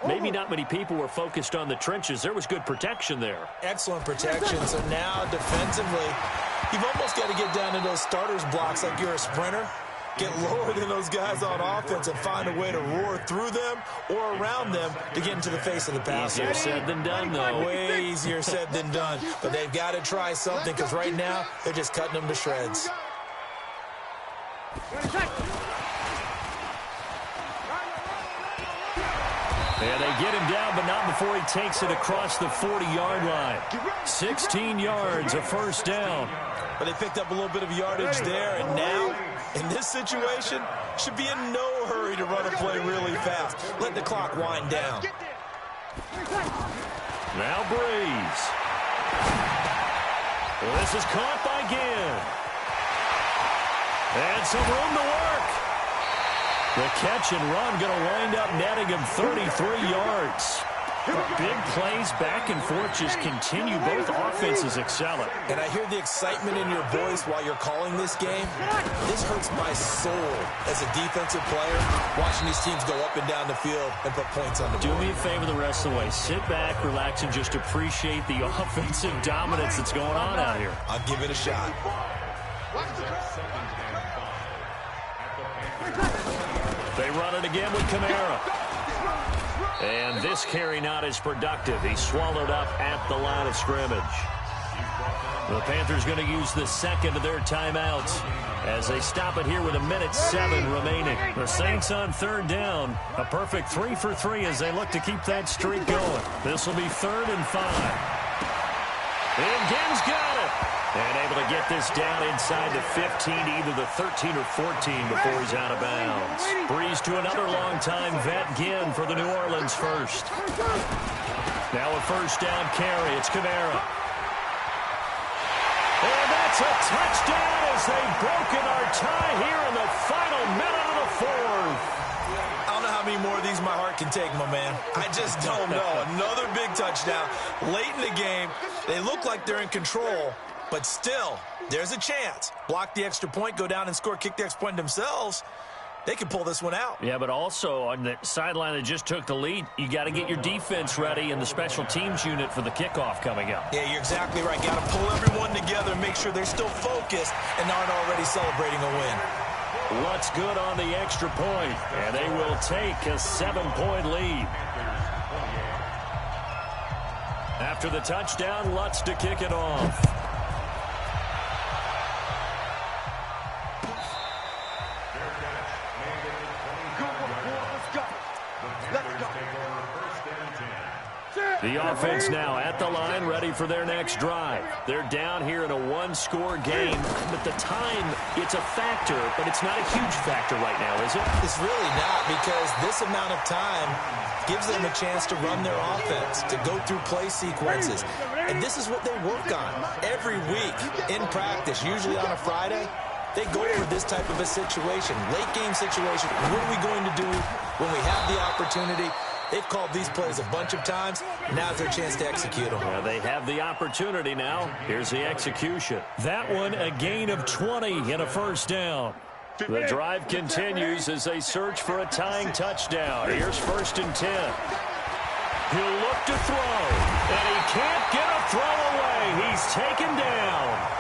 Maybe not many people were focused on the trenches. There was good protection there. Excellent protection. So now defensively, you've almost got to get down to those starters blocks like you're a sprinter. Get lower than those guys on offense and find a way to roar through them or around them to get into the face of the passer. Easier said than done, though. Way easier said than done. But they've got to try something because right now they're just cutting them to shreds. And they get him down, but not before he takes it across the 40-yard line. 16 yards, a first down. But they picked up a little bit of yardage there, and now, in this situation, should be in no hurry to run a play really fast. Let the clock wind down. Now Breeze. This is caught by Ginn. And some room to work. The catch and run going to wind up netting him 33 yards. Big plays back and forth just continue. Both offenses excelling. And I hear the excitement in your voice while you're calling this game. This hurts my soul as a defensive player, watching these teams go up and down the field and put points on the board. Do me a favor the rest of the way. Sit back, relax, and just appreciate the offensive dominance that's going on out here. I'll give it a shot. They run it again with Kamara. And this carry not as productive. He's swallowed up at the line of scrimmage. The Panthers going to use the second of their timeouts as they stop it here with 1:07 remaining. The Saints on third down. A perfect 3 for 3 as they look to keep that streak going. This will be 3rd and 5. And Ginn's got it. And able to get this down inside the 15, either the 13 or 14 before he's out of bounds. Breeze to another long-time vet, Ginn, for the New Orleans first. Now a first down carry. It's Kamara. And that's a touchdown as they've broken our tie here in the final minute of the fourth. I don't know how many more of these my heart can take, my man. I just don't know. Another big touchdown late in the game. They look like they're in control. But still, there's a chance. Block the extra point, go down and score, kick the extra point themselves. They can pull this one out. Yeah, but also on the sideline that just took the lead, you got to get your defense ready and the special teams unit for the kickoff coming up. Yeah, you're exactly right. Got to pull everyone together and make sure they're still focused and aren't already celebrating a win. Lutz good on the extra point, and they will take a 7-point lead. After the touchdown, Lutz to kick it off. The offense now at the line, ready for their next drive. They're down here in a one-score game, but the time, it's a factor, but it's not a huge factor right now, is it? It's really not, because this amount of time gives them a chance to run their offense, to go through play sequences. And this is what they work on every week in practice, usually on a Friday. They go over this type of a situation, late-game situation. What are we going to do when we have the opportunity? They've called these plays a bunch of times. Now's their chance to execute them. Well, they have the opportunity now. Here's the execution. That one, a gain of 20 and a first down. The drive continues as they search for a tying touchdown. Here's 1st and 10. He'll look to throw, and he can't get a throw away. He's taken down.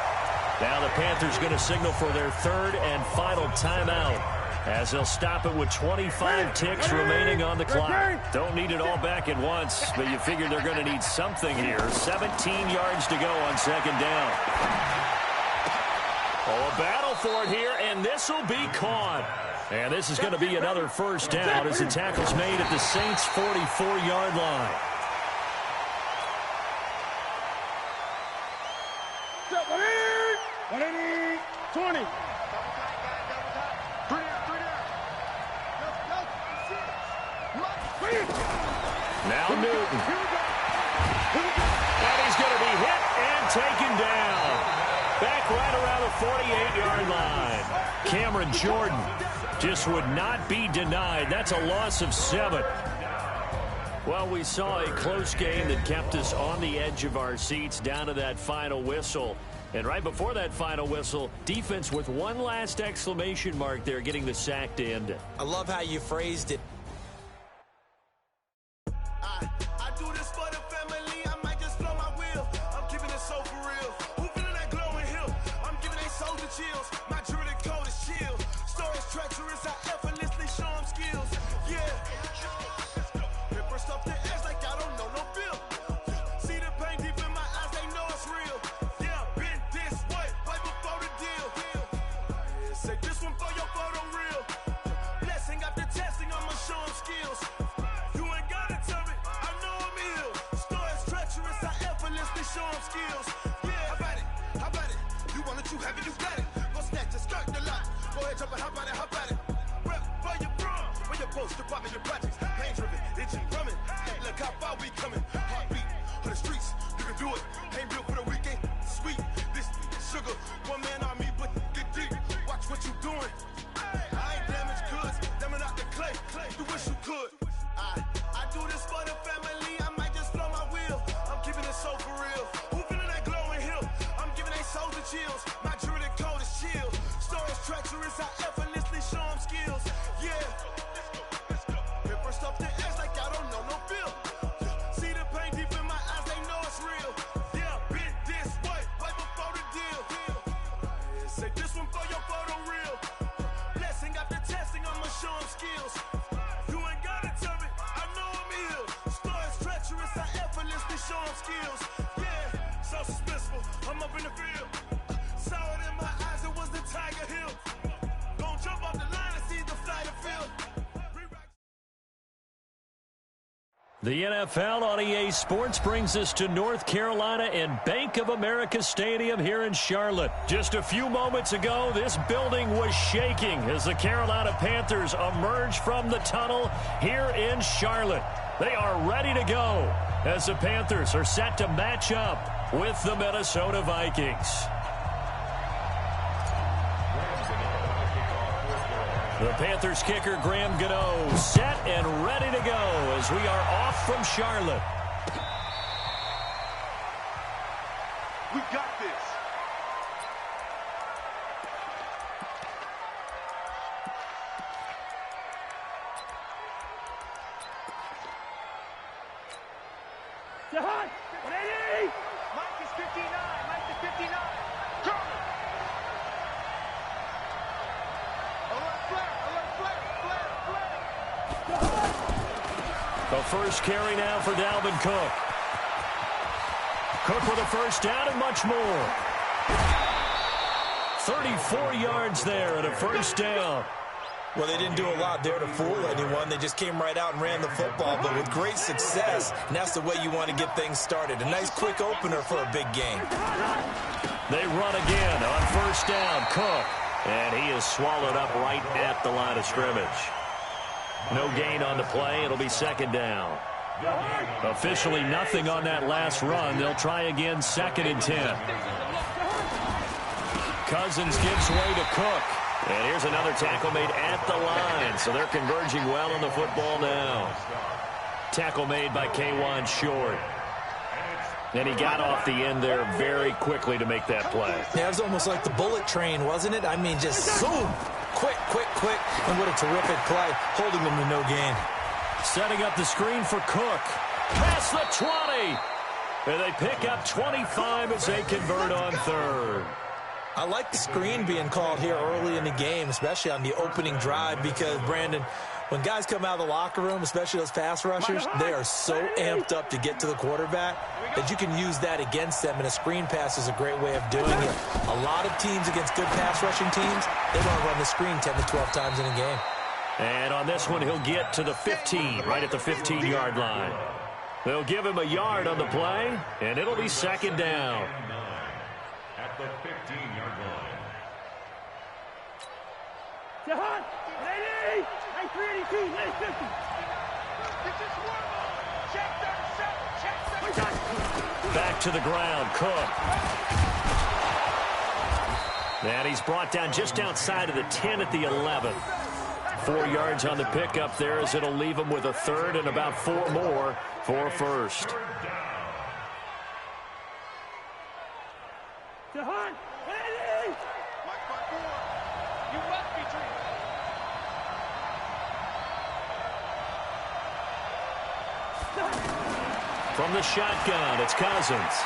Now the Panthers going to signal for their 3rd and final timeout, as they'll stop it with 25 ticks remaining on the clock. Don't need it all back at once, but you figure they're going to need something here. 17 yards to go on 2nd down. Oh, a battle for it here, and this will be caught. And this is going to be another first down as the tackle's made at the Saints' 44-yard line. 20. Now Newton. And he's going to be hit and taken down. Back right around the 48-yard line. Cameron Jordan just would not be denied. That's a loss of 7. Well, we saw a close game that kept us on the edge of our seats down to that final whistle. And right before that final whistle, defense with one last exclamation mark there, getting the sack to end it. I love how you phrased it. I do this for the family. I might just blow my wheel. I'm keeping it so for real. Who feeling that glowing hill? I'm giving they soldier chills. My jewelry coat is chill. Storage treacherous, I effortlessly show them skills. Yeah. Pepper stuff the edge like I don't know no feel. See the pain deep in my eyes, they know it's real. Yeah, been this way before the deal. Say this one for your photo reel. Blessing after testing, I'ma show them skills. You ain't gotta tell me, I know I'm ill. Story's treacherous, I effortlessly show them skills. Yeah, how about it? You want it, you have it, you got it. Go snatch a skirt the lot. Go ahead, jump it, how about it? Rep where you from? Where you post, department, your projects. Pain driven, itching, drumming. Hey, look how far we coming. Heartbeat on the streets, you can do it. Ain't built for the weekend, sweet. This sugar, one man army, but get deep. Watch what you doing. I ain't damaged goods, damn out the clay. You wish you could. I do this for the family. I might just blow my wheel. I'm keeping it so for real. Who feeling that glowing hill? I'm giving they souls the chills. My druidic code is chill. Story's treacherous, I effortlessly show them skills. Yeah. Pepper stuff the edge like I don't know no feel. See the pain deep in my eyes, they know it's real. Yeah, been this way before the deal. Say this one for your photo reel. Blessing after testing, I'ma show them skills. You ain't gotta tell me, I know I'm ill. Story's treacherous, I effortlessly show them skills. Yeah, so suspenseful, I'm up in the field. Saw it in my eyes, it was the Tiger Hill. Don't jump off the line and see the flight of field. The NFL on EA Sports brings us to North Carolina and Bank of America Stadium here in Charlotte. Just a few moments ago, this building was shaking as the Carolina Panthers emerged from the tunnel here in Charlotte. They are ready to go as the Panthers are set to match up with the Minnesota Vikings. The Panthers kicker, Graham Gano, set and ready to go as we are off from Charlotte. We got this. Jahan, ready? Mike is 59. Mike is 59. Come. The first carry now for Dalvin Cook. Cook with a first down and much more. 34 yards there and a first down. Well, they didn't do a lot there to fool anyone. They just came right out and ran the football, but with great success, and that's the way you want to get things started. A nice quick opener for a big game. They run again on first down. Cook, and he is swallowed up right at the line of scrimmage. No gain on the play. It'll be second down. Officially nothing on that last run. They'll try again, second and 10. Cousins gives way to Cook. And here's another tackle made at the line. So they're converging well on the football now. Tackle made by K'Wan Short. And he got off the end there very quickly to make that play. Yeah, it was almost like the bullet train, wasn't it? I mean, just zoom. Quick. And what a terrific play, holding them to no gain. Setting up the screen for Cook. Past the 20. And they pick up 25 as they convert on third. I like the screen being called here early in the game, especially on the opening drive, because, Brandon, when guys come out of the locker room, especially those pass rushers, they are so amped up to get to the quarterback that you can use that against them, and a screen pass is a great way of doing it. A lot of teams against good pass rushing teams, they want to run the screen 10 to 12 times in a game. And on this one, he'll get to the 15, right at the 15-yard line. They'll give him a yard on the play, and it'll be second down. At the 15-yard line. Jahan, ready? 382, late 50. This is one more. Check 37, check 37. Back to the ground, Cook. And he's brought down just outside of the 10 at the 11. 4 yards on the pickup there as it'll leave him with a third and about 4 more for a first. Jahan, ready? Mike by 4. You must be dreaming. From the shotgun, it's Cousins.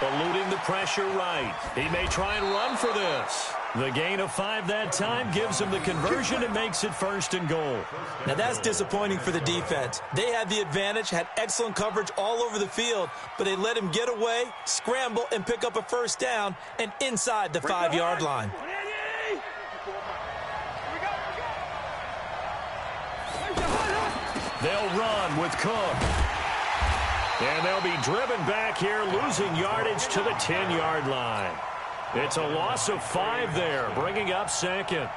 Eluding the pressure right. He may try and run for this. The gain of 5 that time gives him the conversion and makes it 1st and goal. Now that's disappointing for the defense. They had the advantage, had excellent coverage all over the field, but they let him get away, scramble, and pick up a 1st down and inside the 5-yard line. They'll run with Cook. And they'll be driven back here, losing yardage to the 10-yard line. It's a loss of 5 there, bringing up 2nd.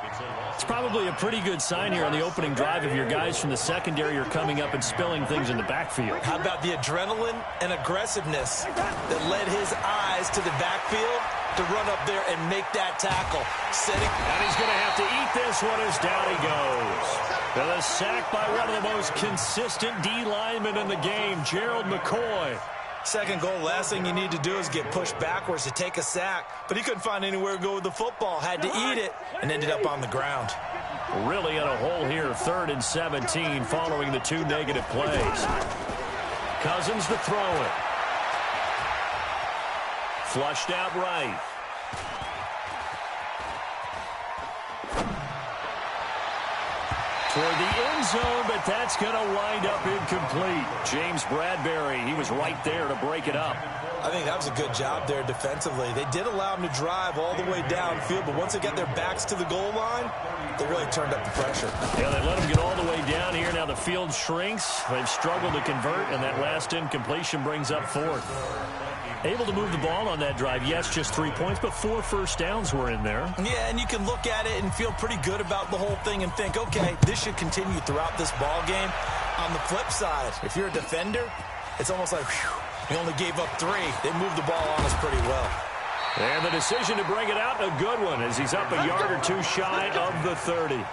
It's probably a pretty good sign here on the opening drive if your guys from the secondary are coming up and spilling things in the backfield. How about the adrenaline and aggressiveness that led his eyes to the backfield to run up there and make that tackle? And he's going to have to eat this one as down he goes. And a sack by one of the most consistent D linemen in the game, Gerald McCoy. 2nd goal, last thing you need to do is get pushed backwards to take a sack. But he couldn't find anywhere to go with the football, had to eat it, and ended up on the ground. Really in a hole here, 3rd and 17 following the 2 negative plays. Cousins to throw it. Flushed out right. Toward the end zone, but that's going to wind up incomplete. James Bradbury, he was right there to break it up. I think that was a good job there defensively. They did allow him to drive all the way downfield, but once they got their backs to the goal line, they really turned up the pressure. Yeah, they let him get all the way down here. Now the field shrinks. They've struggled to convert, and that last incompletion brings up 4th. Able to move the ball on that drive. Yes, just 3 points, but 4 first downs were in there. Yeah, and you can look at it and feel pretty good about the whole thing and think, okay, this should continue throughout this ball game. On the flip side, if you're a defender, it's almost like, whew, we only gave up 3. They moved the ball on us pretty well. And the decision to bring it out, a good one, as he's up a yard or 2 shy of the 30.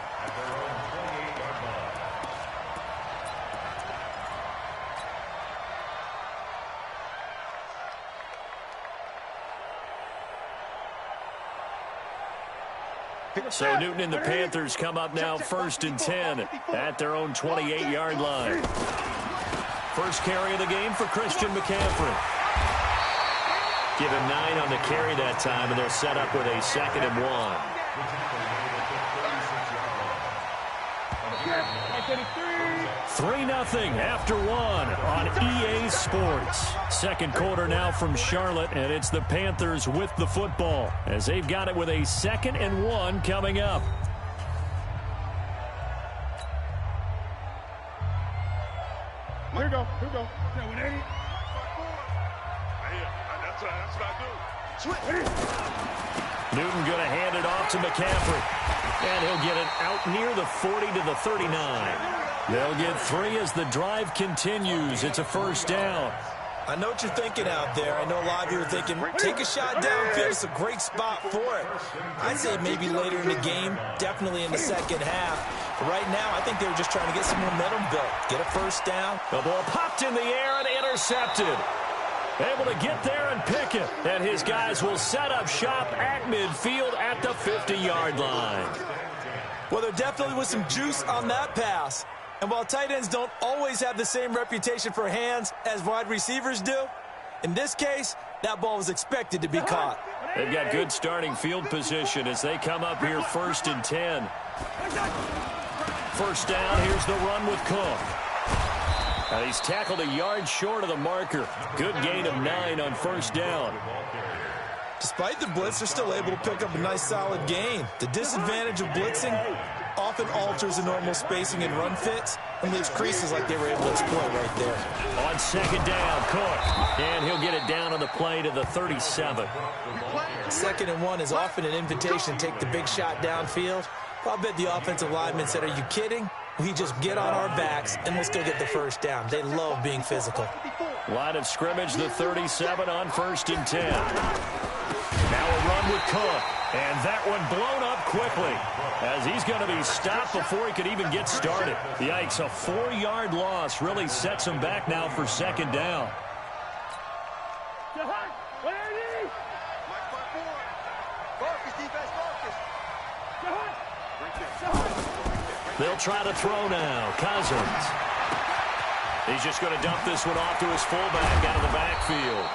So Newton and the Panthers come up now 1st and 10 at their own 28-yard line. First carry of the game for Christian McCaffrey. Give him 9 on the carry that time, and they'll set up with a 2nd and 1. 3-0 after 1 on EA Sports. 2nd quarter now from Charlotte, and it's the Panthers with the football as they've got it with a 2nd and 1 coming up. Here we go. Here we go. That's what I do. Newton going to hand it off to McCaffrey. And he'll get it out near the 40 to the 39. They'll get 3 as the drive continues. It's a 1st down. I know what you're thinking out there. I know a lot of you are thinking, take a shot downfield. It's a great spot for it. I'd say maybe later in the game, definitely in the 2nd half. But right now, I think they were just trying to get some momentum built. Get a 1st down. The ball popped in the air and intercepted. Able to get there and pick it. And his guys will set up shop at midfield at the 50-yard line. Well, there definitely was some juice on that pass. And while tight ends don't always have the same reputation for hands as wide receivers do, in this case, that ball was expected to be caught. They've got good starting field position as they come up here 1st and 10. 1st down, here's the run with Cook. And he's tackled a yard short of the marker. Good gain of 9 on 1st down. Despite the blitz, they're still able to pick up a nice solid gain. The disadvantage of blitzing often alters the normal spacing and run fits and leaves creases like they were able to exploit right there. On 2nd down, Cook. And he'll get it down on the play to the 37. 2nd and 1 is often an invitation to take the big shot downfield. I'll bet the offensive linemen said, are you kidding? We just get on our backs and we'll still get the 1st down. They love being physical. Line of scrimmage, the 37 on 1st and 10. Now a run with Cook. And that one blown up quickly as he's going to be stopped before he could even get started. Yikes, a 4-yard loss really sets him back now for 2nd down. They'll try to throw now. Cousins. He's just going to dump this one off to his fullback out of the backfield.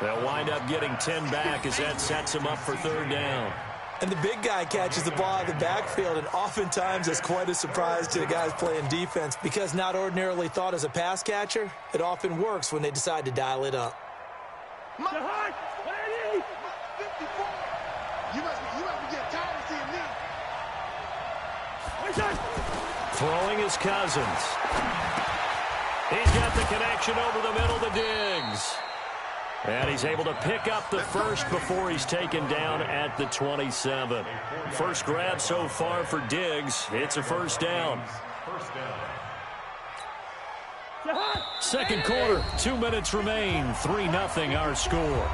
They'll wind up getting 10 back as that sets him up for 3rd down. And the big guy catches the ball out of the backfield, and oftentimes it's quite a surprise to the guys playing defense because not ordinarily thought as a pass catcher, it often works when they decide to dial it up. You must be getting tired of seeing me. Throwing is Cousins. He's got the connection over the middle to Diggs. And he's able to pick up the first before he's taken down at the 27. First grab so far for Diggs. It's a first down. Second quarter, 2 minutes remain. 3-0 our score.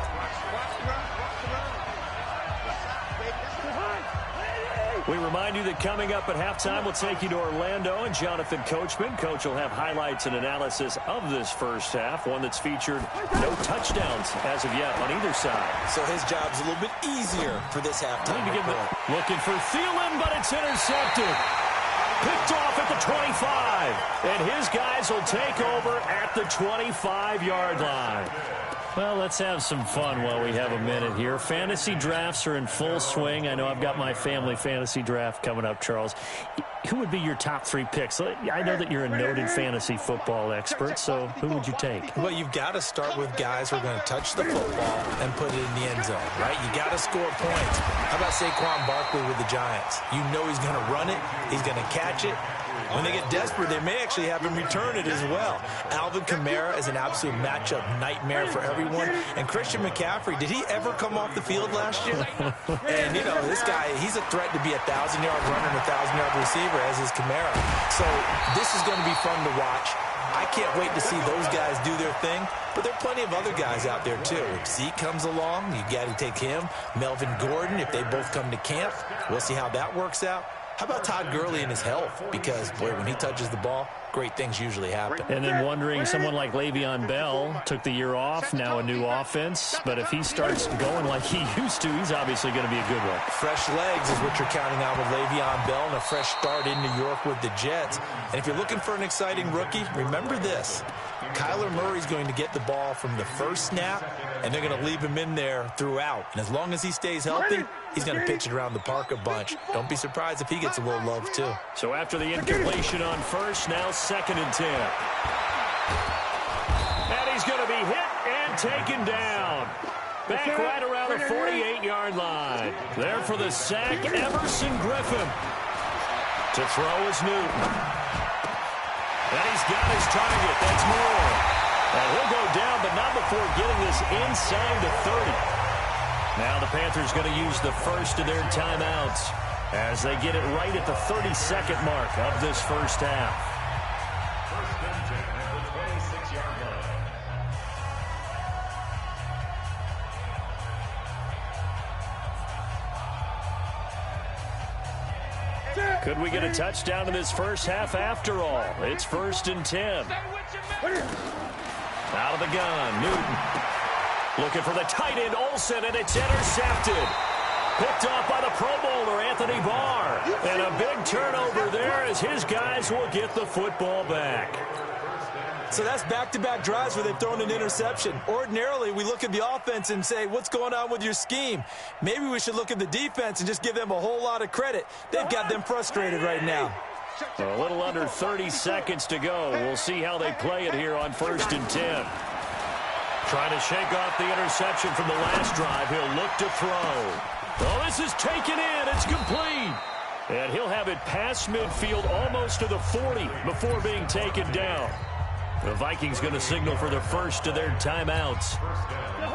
We remind you that coming up at halftime, we'll take you to Orlando and Jonathan Coachman. Coach will have highlights and analysis of this first half, one that's featured no touchdowns as of yet on either side. So his job's a little bit easier for this halftime. Looking for Thielen, but it's intercepted. Picked off at the 25. And his guys will take over at the 25-yard line. Well, let's have some fun while we have a minute here. Fantasy drafts are in full swing. I know I've got my family fantasy draft coming up, Charles. Who would be your top 3 picks? I know that you're a noted fantasy football expert, so who would you take? Well, you've got to start with guys who are going to touch the football and put it in the end zone, right? You got to score points. How about Saquon Barkley with the Giants? You know he's going to run it. He's going to catch it. When they get desperate, they may actually have him return it as well. Alvin Kamara is an absolute matchup nightmare for everyone. And Christian McCaffrey, did he ever come off the field last year? And, you know, this guy, he's a threat to be a 1,000-yard runner and a 1,000-yard receiver, as is Kamara. So this is going to be fun to watch. I can't wait to see those guys do their thing. But there are plenty of other guys out there, too. If Zeke comes along, you got to take him. Melvin Gordon, if they both come to camp, we'll see how that works out. How about Todd Gurley and his health? Because, boy, when he touches the ball, great things usually happen. And then wondering, someone like Le'Veon Bell took the year off, now a new offense. But if he starts going like he used to, he's obviously going to be a good one. Fresh legs is what you're counting on with Le'Veon Bell and a fresh start in New York with the Jets. And if you're looking for an exciting rookie, remember this. Kyler Murray's going to get the ball from the first snap, and they're going to leave him in there throughout. And as long as he stays healthy, he's going to pitch it around the park a bunch. Don't be surprised if he gets a little love, too. So after the incompletion on first, now 2nd and 10. And he's going to be hit and taken down. Back right around the 48-yard line. There for the sack, Everson Griffin. To throw is Newton. And he's got his target. That's Moore. And he'll go down, but not before getting this inside the 30. Now the Panthers going to use the first of their timeouts as they get it right at the 32nd mark of this first half. First and 10 at the 26-yard line. Could we get a touchdown in this first half after all? It's 1st and 10. Out of the gun, Newton. Looking for the tight end, Olsen, and it's intercepted. Picked off by the Pro Bowler, Anthony Barr. And a big turnover there as his guys will get the football back. So that's back-to-back drives where they've thrown an interception. Ordinarily, we look at the offense and say, what's going on with your scheme? Maybe we should look at the defense and just give them a whole lot of credit. They've got them frustrated right now. A little under 30 seconds to go. We'll see how they play it here on 1st and 10. Trying to shake off the interception from the last drive. He'll look to throw. Oh, this is taken in. It's complete. And he'll have it past midfield almost to the 40 before being taken down. The Vikings going to signal for the first of their timeouts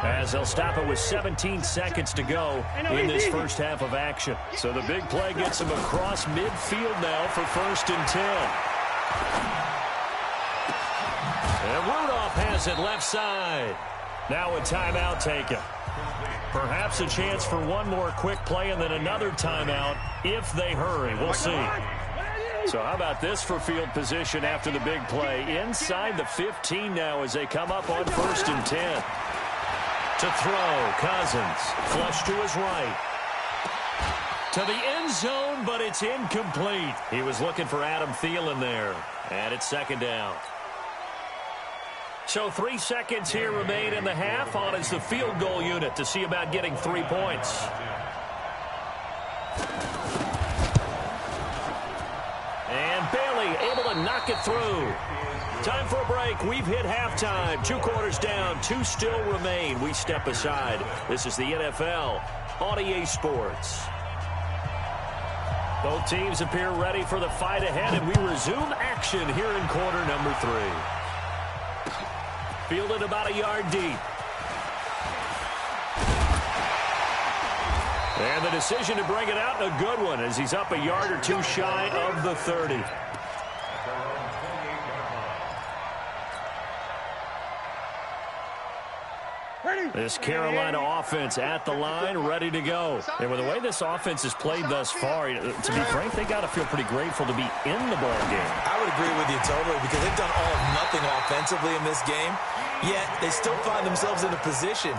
as they'll stop it with 17 seconds to go in this first half of action. So the big play gets them across midfield now for 1st and 10. And Rudolph has it left side. Now a timeout taken. Perhaps a chance for one more quick play and then another timeout if they hurry. We'll see. So how about this for field position after the big play? Inside the 15 now as they come up on 1st and 10. To throw, Cousins. Flush to his right. To the end zone, but it's incomplete. He was looking for Adam Thielen there. And it's 2nd down. So 3 seconds here remain in the half. On is the field goal unit to see about getting 3 points. And Bailey able to knock it through. Time for a break. We've hit halftime. 2 quarters down. 2 still remain. We step aside. This is the NFL on EA Sports. Both teams appear ready for the fight ahead, and we resume action here in quarter number 3. Fielded about a yard deep. And the decision to bring it out, a good one, as he's up a yard or 2 shy of the 30. This Carolina offense at the line, ready to go. And with the way this offense has played thus far, to be frank, they got to feel pretty grateful to be in the ball game. I would agree with you totally, because they've done all of nothing offensively in this game, yet they still find themselves in a position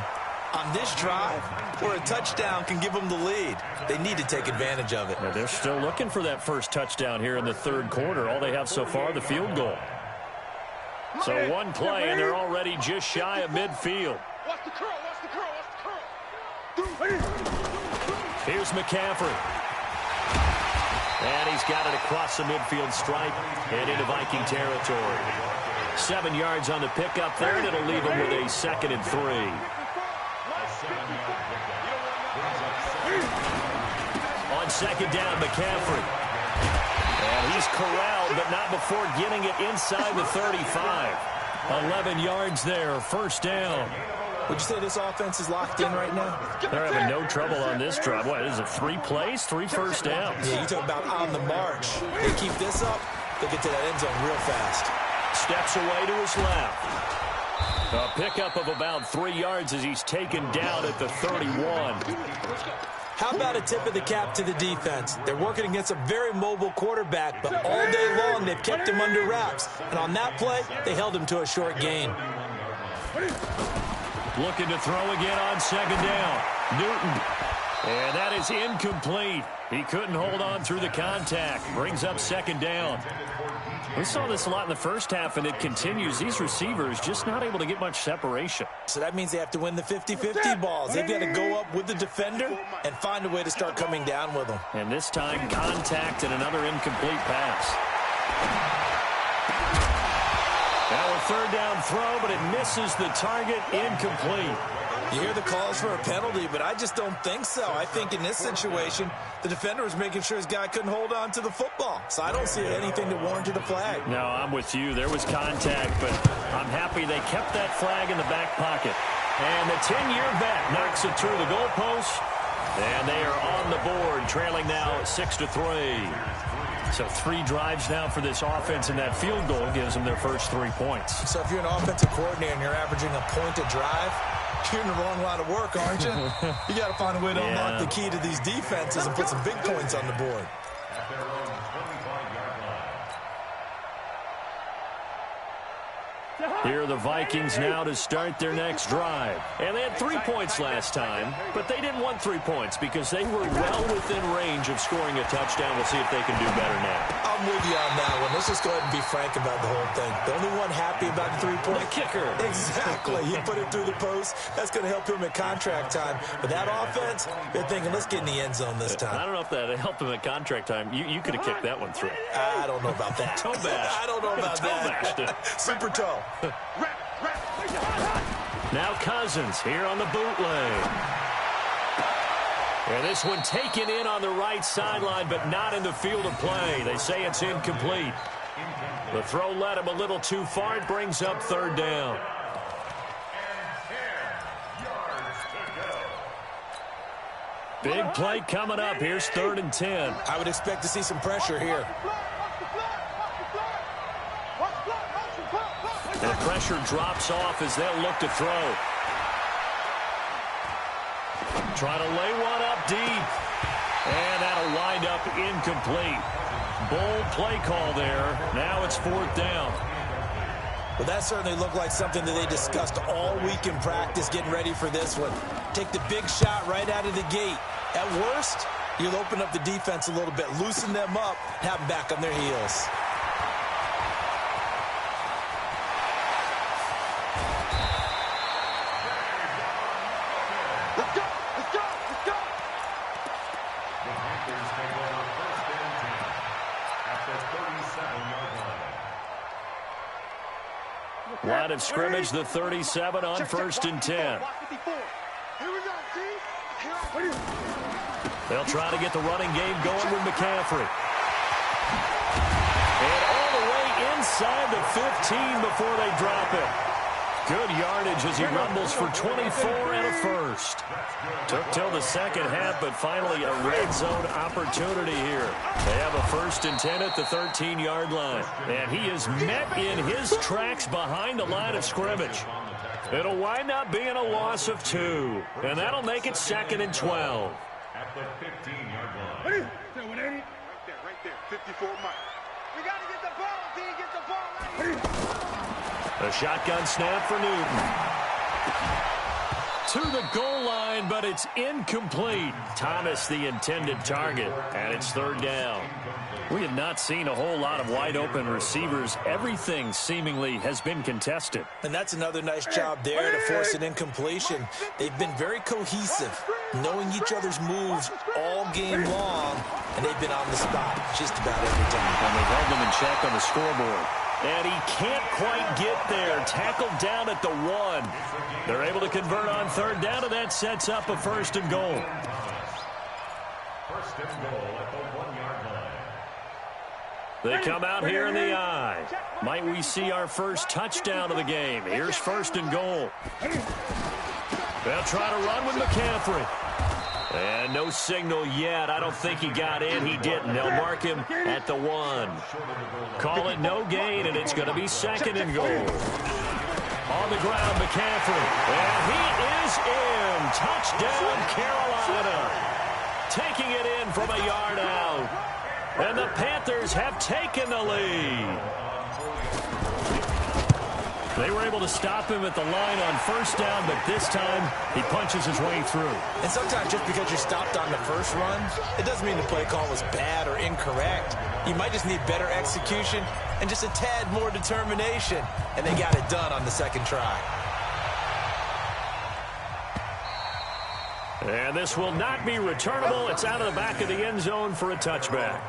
on this drive where a touchdown can give them the lead. They need to take advantage of it. Now they're still looking for that first touchdown here in the 3rd quarter. All they have so far, the field goal. So one play, and they're already just shy of midfield. Watch the curl, watch the curl, watch the curl. Here's McCaffrey. And he's got it across the midfield stripe and into Viking territory. 7 yards on the pickup there, and it'll leave him with a 2nd and 3. On 2nd down, McCaffrey. And he's corralled, but not before getting it inside the 35. 11 yards there, 1st down. Would you say this offense is locked in right now? They're having no trouble on this drive. What, is it 3 plays, 3 first downs? Yeah, you talk about on the march. They keep this up, they'll get to that end zone real fast. Steps away to his left. A pickup of about 3 yards as he's taken down at the 31. How about a tip of the cap to the defense? They're working against a very mobile quarterback, but all day long they've kept him under wraps. And on that play, they held him to a short gain. Looking to throw again on 2nd down. Newton. And that is incomplete. He couldn't hold on through the contact. Brings up 2nd down. We saw this a lot in the first half, and it continues. These receivers just not able to get much separation. So that means they have to win the 50-50 balls. They've got to go up with the defender and find a way to start coming down with them. And this time, contact and another incomplete pass. Now a 3rd down throw, but it misses the target, incomplete. You hear the calls for a penalty, but I just don't think so. I think in this situation, the defender was making sure his guy couldn't hold on to the football. So I don't see anything to warrant a flag. No, I'm with you. There was contact, but I'm happy they kept that flag in the back pocket. And the 10-year vet knocks it through the goalpost. And they are on the board, trailing now 6-3. So 3 drives now for this offense, and that field goal gives them their first 3 points. So if you're an offensive coordinator and you're averaging a point a drive, you're in the wrong line of work, aren't you? You got to find a way to unlock the key to these defenses and put some big points on the board. At their own 25-yard line. Here are the Vikings now to start their next drive. And they had 3 points last time, but they didn't want 3 points because they were well within range of scoring a touchdown. We'll see if they can do better now. I'm with you on that one. Let's just go ahead and be frank about the whole thing. The only one happy about the 3-point. The kicker. Exactly. You put it through the post. That's going to help him at contract time. But that offense, they're thinking, let's get in the end zone this time. I don't know if that helped him at contract time. You could have kicked that one through. I don't know about that. Toe bash. I don't know about that. Super toe. Now Cousins here on the bootleg. And this one taken in on the right sideline, but not in the field of play. They say it's incomplete. The throw led him a little too far. It brings up 3rd down. Big play coming up. Here's 3rd and 10. I would expect to see some pressure here. The pressure drops off as they'll look to throw. Trying to lay one up deep. And that'll wind up incomplete. Bold play call there. Now it's 4th down. Well, that certainly looked like something that they discussed all week in practice getting ready for this one. Take the big shot right out of the gate. At worst, you'll open up the defense a little bit, loosen them up, have them back on their heels. Line of scrimmage, the 37 on 1st and 10. They'll try to get the running game going with McCaffrey. And all the way inside the 15 before they drop it. Good yardage as he rumbles for 24 and a first. Took till the second half, but finally a red zone opportunity here. They have a 1st and 10 at the 13-yard line. And he is met in his tracks behind the line of scrimmage. It'll wind up being a loss of 2. And that'll make it 2nd and 12. At the 15-yard line. Right there, 54 miles. We got to get the ball, D. Get the ball right here. A shotgun snap for Newton. To the goal line, but it's incomplete. Thomas, the intended target, and it's 3rd down. We have not seen a whole lot of wide-open receivers. Everything seemingly has been contested. And that's another nice job there to force an incompletion. They've been very cohesive, knowing each other's moves all game long, and they've been on the spot just about every time. And they've held them in check on the scoreboard. And he can't quite get there. Tackled down at the 1. They're able to convert on 3rd down, and that sets up a 1st and goal. 1st and goal at the 1-yard line. They come out here in the I. Might we see our first touchdown of the game? Here's 1st and goal. They'll try to run with McCaffrey. And no signal yet. I don't think he got in. He didn't. They'll mark him at the 1. Call it no gain, and it's going to be 2nd and goal. On the ground, McCaffrey. And he is in. Touchdown, Carolina. Taking it in from a yard out. And the Panthers have taken the lead. They were able to stop him at the line on 1st down, but this time he punches his way through. And sometimes just because you're stopped on the first run, it doesn't mean the play call was bad or incorrect. You might just need better execution and just a tad more determination. And they got it done on the 2nd try. And this will not be returnable. It's out of the back of the end zone for a touchback.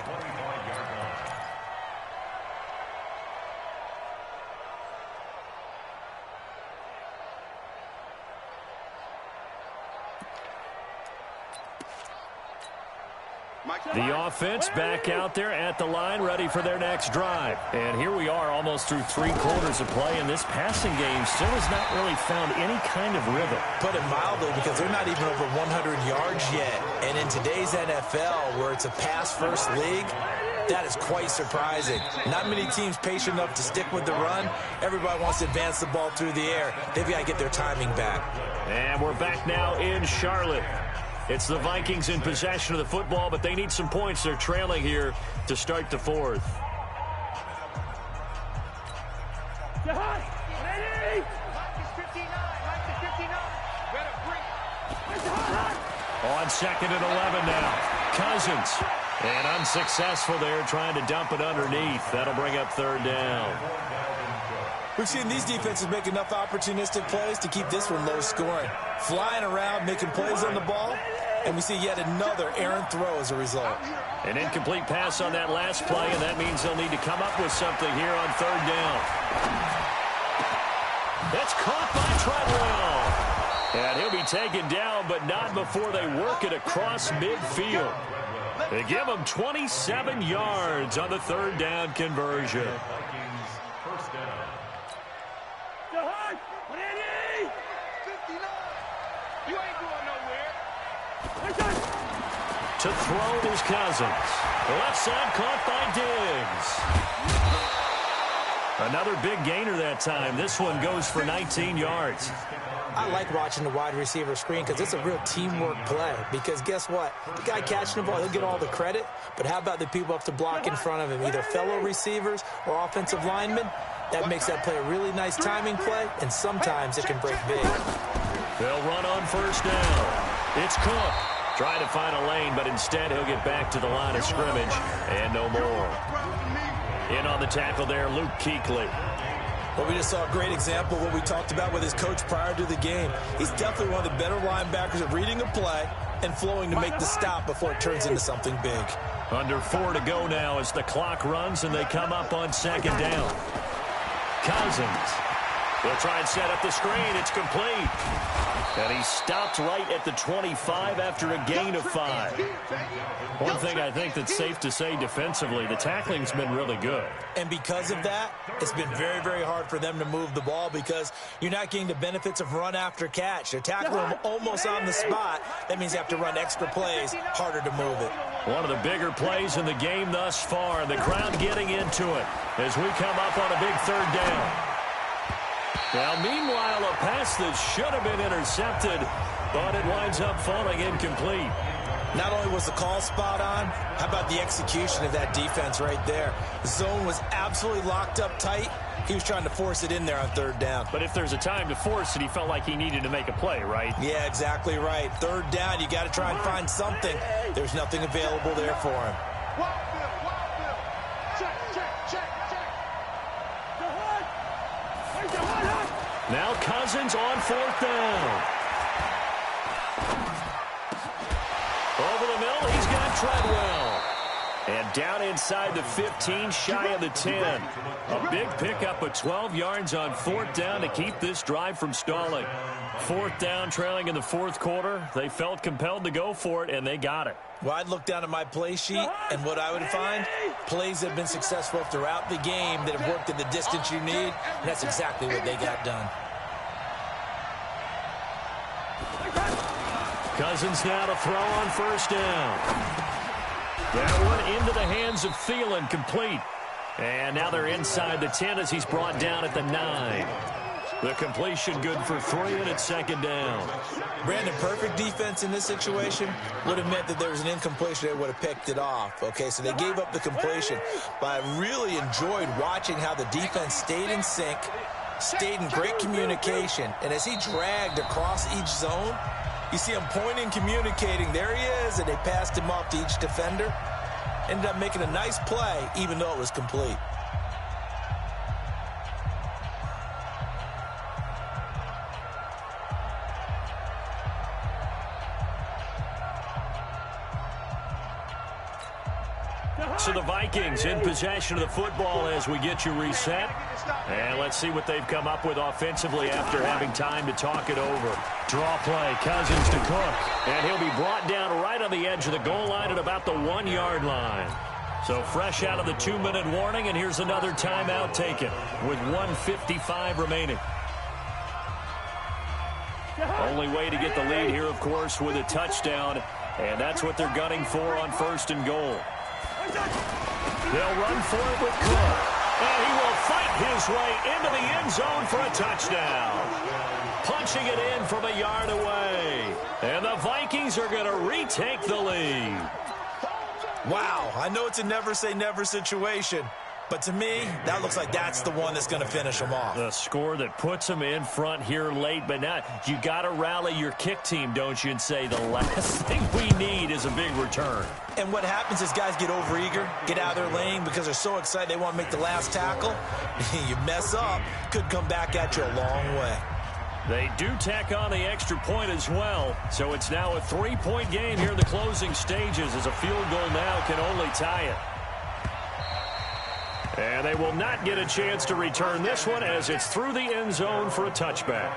The offense back out there at the line, ready for their next drive. And here we are almost through 3 quarters of play, and this passing game still has not really found any kind of rhythm. Put it mildly, because they're not even over 100 yards yet. And in today's NFL, where it's a pass-first league, that is quite surprising. Not many teams patient enough to stick with the run. Everybody wants to advance the ball through the air. They've got to get their timing back. And we're back now in Charlotte. It's the Vikings in possession of the football, but they need some points. They're trailing here to start the 4th. On 2nd and 11 now. Cousins. And unsuccessful there, trying to dump it underneath. That'll bring up 3rd down. We've seen these defenses make enough opportunistic plays to keep this one low scoring. Flying around, making plays on the ball, and we see yet another errant throw as a result. An incomplete pass on that last play, and that means they'll need to come up with something here on 3rd down. That's caught by Treadwell. And he'll be taken down, but not before they work it across midfield. They give him 27 yards on the 3rd down conversion. To throw is Cousins. Left side caught by Diggs. Another big gainer that time. This one goes for 19 yards. I like watching the wide receiver screen because it's a real teamwork play. Because guess what? The guy catching the ball, he'll get all the credit. But how about the people up to block in front of him, either fellow receivers or offensive linemen? That makes that play a really nice timing play, and sometimes it can break big. They'll run on 1st down. It's Cook. Trying to find a lane, but instead he'll get back to the line of scrimmage, and no more. In on the tackle there, Luke Kuechly. Well, we just saw a great example of what we talked about with his coach prior to the game. He's definitely one of the better linebackers at reading a play and flowing to make the stop before it turns into something big. Under 4 to go now as the clock runs and they come up on 2nd down. Cousins. They'll try and set up the screen. It's complete. And he stopped right at the 25 after a gain of 5. One thing I think that's safe to say defensively, the tackling's been really good. And because of that, it's been very, very hard for them to move the ball because you're not getting the benefits of run after catch. They're tackling them almost on the spot. That means you have to run extra plays, harder to move it. One of the bigger plays in the game thus far. The crowd getting into it as we come up on a big third down. Now, meanwhile, a pass that should have been intercepted, but it winds up falling incomplete. Not only was the call spot on, how about the execution of that defense right there? The zone was absolutely locked up tight. He was trying to force it in there on third down. But if there's a time to force it, he felt like he needed to make a play, right? Yeah, exactly right. Third down, you got to try and find something. There's nothing available there for him. Now Cousins on fourth down. Over the middle, he's got Treadwell. And down inside the 15, shy of the 10. A big pickup of 12 yards on fourth down to keep this drive from stalling. Fourth down, trailing in the fourth quarter. They felt compelled to go for it, and they got it. Well, I'd look down at my play sheet, and what I would find, plays that have been successful throughout the game that have worked at the distance you need, and that's exactly what they got done. Cousins now to throw on first down. That one into the hands of Thielen, complete. And now they're inside the 10 as he's brought down at the 9. The completion good for 3, and it's second down. Brandon, perfect defense in this situation would have meant that there was an incompletion. They would have picked it off. Okay, so they gave up the completion. But I really enjoyed watching how the defense stayed in sync, stayed in great communication. And as he dragged across each zone, you see him pointing, communicating. There he is, and they passed him off to each defender. Ended up making a nice play, even though it was complete. So the Vikings in possession of the football as we get you reset. And let's see what they've come up with offensively after having time to talk it over. Draw play, Cousins to Cook. And he'll be brought down right on the edge of the goal line at about the 1-yard line. So fresh out of the 2-minute warning, and here's another timeout taken with 1:55 remaining. Only way to get the lead here, of course, with a touchdown. And that's what they're gunning for on first and goal. They'll run for it with Cook. And he will fight his way into the end zone for a touchdown. Punching it in from a yard away. And the Vikings are going to retake the lead. Wow, I know it's a never-say-never situation, but to me, that looks like that's the one that's going to finish them off. The score that puts them in front here late, but now you got to rally your kick team, don't you, and say the last thing we need is a big return. And what happens is guys get overeager, get out of their lane because they're so excited they want to make the last tackle. You mess up, could come back at you a long way. They do tack on the extra point as well, so it's now a 3-point game here in the closing stages as a field goal now can only tie it. And they will not get a chance to return this one as it's through the end zone for a touchback.